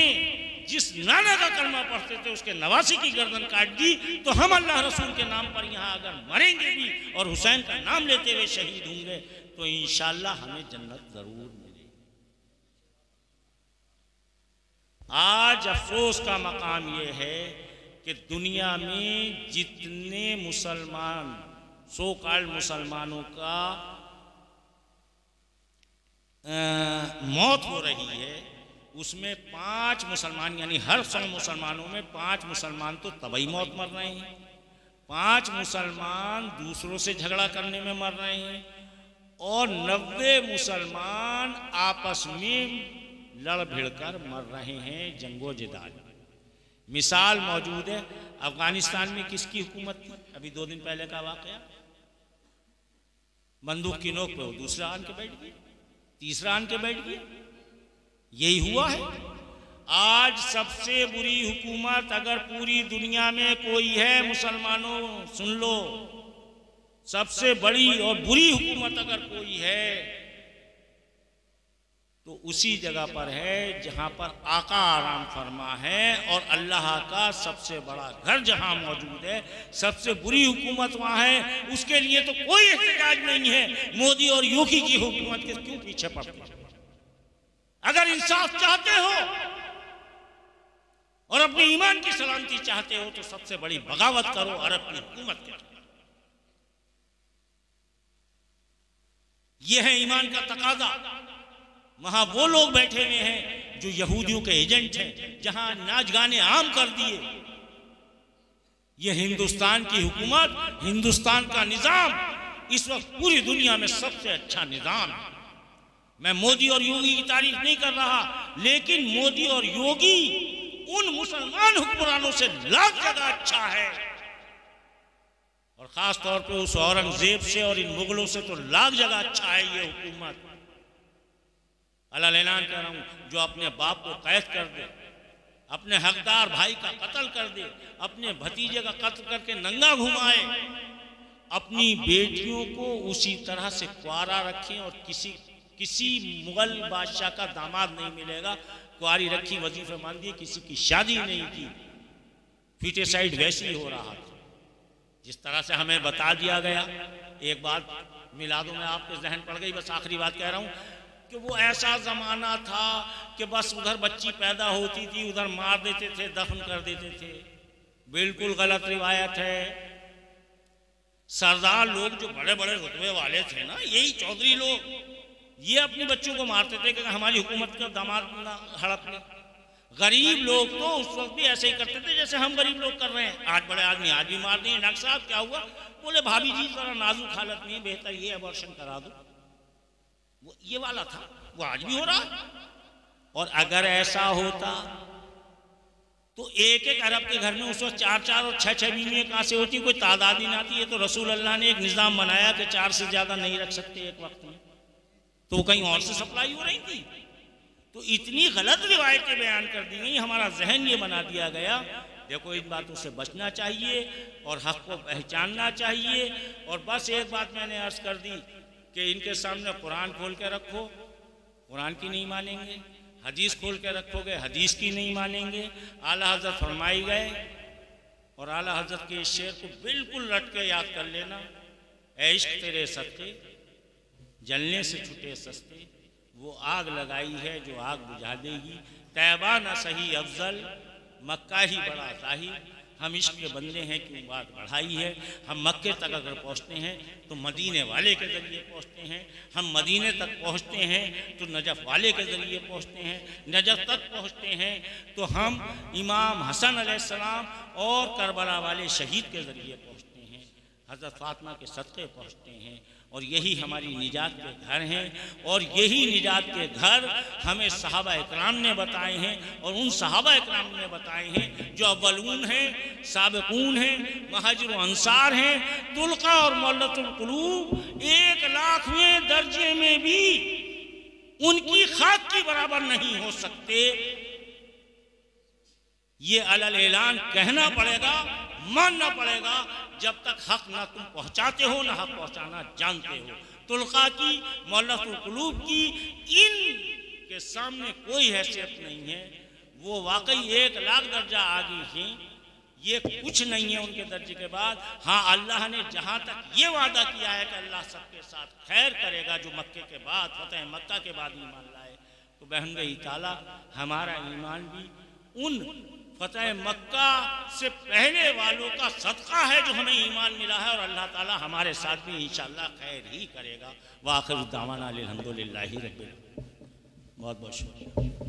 जिस नाना का कलमा पढ़ते थे उसके नवासी की गर्दन काट दी। तो हम अल्लाह रसूल के नाम पर यहाँ अगर मरेंगे भी और हुसैन का नाम लेते हुए शहीद होंगे तो इंशाअल्लाह हमें जन्नत जरूर मिलेगी। आज अफसोस का मकाम ये है कि दुनिया में जितने मुसलमान सो कॉल्ड मुसलमानों का मौत हो रही है, उसमें 5 मुसलमान यानी हर 100 मुसलमानों में 5 मुसलमान तो तबई मौत मर रहे हैं, 5 मुसलमान दूसरों से झगड़ा करने में मर रहे हैं और 90 मुसलमान आपस में लड़ भिड़ कर मर रहे हैं जंगो जिदाल। मिसाल मौजूद है, अफगानिस्तान में किसकी हुकूमत थी? अभी 2 दिन पहले का वाकया, बंदूक की नोक पे वो दूसरा आन के बैठ गया, तीसरा आन के बैठ गया। यही हुआ है। आज सबसे बुरी हुकूमत अगर पूरी दुनिया में कोई है, मुसलमानों सुन लो, सबसे बड़ी और बुरी हुकूमत अगर कोई है तो उसी जगह पर है जहां पर आका आराम फरमा है और अल्लाह का सबसे बड़ा घर जहां मौजूद है। सबसे बुरी हुकूमत वहां है, उसके लिए तो कोई एहतजाज नहीं है। मोदी और योगी की हुकूमत के क्यों पीछे पड़ते? अगर इंसाफ चाहते हो और अपने ईमान की सलामती चाहते हो तो सबसे बड़ी बगावत करो अरब की हुकूमत के। यह है ईमान का तकाजा। वहां वो लोग बैठे हुए हैं जो यहूदियों के एजेंट हैं, जहां नाच गाने आम कर दिए। यह हिंदुस्तान की हुकूमत, हिंदुस्तान का निजाम इस वक्त पूरी दुनिया में सबसे अच्छा निजाम है। मैं मोदी और योगी की तारीफ नहीं कर रहा, लेकिन मोदी और योगी उन मुसलमान हुक्मरानों से लाख जगह अच्छा है और खास तौर पे उस औरंगजेब से और इन मुगलों से तो लाख जगह अच्छा है ये हुकूमत। अल्लाह ऐलान कर रहा हूं, जो अपने बाप को कैद कर दे, अपने हकदार भाई का कत्ल कर दे, अपने भतीजे का कत्ल करके नंगा घुमाए, अपनी बेटियों को उसी तरह से कुआरा रखें और किसी मुगल बादशाह का दामाद नहीं मिलेगा। कुआरी रखी, वजीफे मान दिए, किसी की शादी नहीं की, फिटेसाइड वैसे ही हो रहा था जिस तरह से हमें बता दिया गया। एक बात मिलादों में आपके जहन पड़ गई, बस आखिरी बात कह रहा हूं कि वो ऐसा जमाना था कि बस उधर बच्ची पैदा होती थी, उधर मार देते थे, दफन कर देते थे। बिल्कुल गलत रिवायत है। सरदार लोग जो बड़े बड़े रुतबे वाले थे ना, यही चौधरी लोग, ये अपनी बच्चों को मारते थे कि हमारी हुकूमत का दामाद ना हड़प ले। गरीब लोग तो उस वक्त भी ऐसे ही करते थे जैसे हम गरीब लोग कर रहे हैं। आज बड़े आदमी आज भी मार दिए। डॉक्टर साहब क्या हुआ? बोले भाभी जी जरा नाजुक हालत में, बेहतर ये अबॉर्शन करा दो। वो ये वाला था, वो आज भी हो रहा है। और अगर ऐसा होता तो एक एक अरब के घर में उस वक्त 4-4 और 6-6 बीवियां कहां से होती? कोई तादाद ही ना आती। ये तो रसूल अल्लाह ने एक निज़ाम बनाया कि 4 से ज्यादा नहीं रख सकते एक वक्त में, तो कहीं और से सप्लाई हो रही थी। तो इतनी गलत रिवायतें बयान कर दी गई, हमारा जहन ये बना दिया गया। देखो, इन बातों से बचना चाहिए और हक को पहचानना चाहिए। और बस एक बात मैंने अर्ज कर दी कि इनके सामने कुरान खोल के रखो, कुरान की नहीं मानेंगे। हदीस खोल के रखोगे, हदीस की नहीं मानेंगे। आला हजरत फरमाई गए और आला हजरत के इस शेर को बिल्कुल रट के याद कर लेना, ऐ इश्क तेरे सत्ते जलने से छुटे सस्ते, वो आग लगाई है जो आग बुझा देगी। तैबा न सही अफजल, मक्का ही बड़ा जाहिर। हम इश्क के बंदे हैं, क्यों बात बढ़ाई है। हम मक्के तक अगर पहुँचते हैं तो मदीने वाले के ज़रिए पहुँचते हैं। हम मदीने तक पहुँचते हैं तो नजफ़ वाले के ज़रिए पहुँचते हैं। नजफ़ तक पहुँचते हैं तो हम इमाम हसन अलैहिस्सलाम और करबला वाले शहीद के ज़रिए पहुँचते हैं, हज़रत फ़ातिमा के सदक़े पहुँचते हैं। और यही हमारी निजात के घर हैं। और यही निजात के घर हमें सहाबा इकराम ने बताए हैं। और उन सहाबा इकराम ने बताए हैं जो अव्वलून हैं, साबिकून हैं, मुहाजिर व अंसार हैं। तुल्का और मौलतुल कुलूब 1,00,000वें दर्जे में भी उनकी खाक की बराबर नहीं हो सकते। ये अलल ऐलान कहना पड़ेगा, मानना पड़ेगा। जब तक हक ना तुम पहुंचाते हो ना हक पहुंचाना जानते हो। तुल्का की, मौलतुल कुलूब की, इन के सामने कोई हैसियत नहीं है। वो वाकई 1,00,000 दर्जा आगे हैं ये कुछ नहीं है उनके दर्जे के बाद। हाँ, अल्लाह ने जहाँ तक ये वादा किया है कि अल्लाह सबके साथ खैर करेगा जो मक्के के बाद, फतेह मक्का के बाद ईमान लाए, तो बहन ताला हमारा ईमान भी उन फतेह मक्का से पहले वालों का सदका है जो हमें ईमान मिला है, और अल्लाह ताला हमारे साथ भी इंशाअल्लाह खैर ही करेगा। वाखिर दावाना अल्हम्दुलिल्लाहि रब्बिल आलमीन। बहुत बहुत शुक्रिया।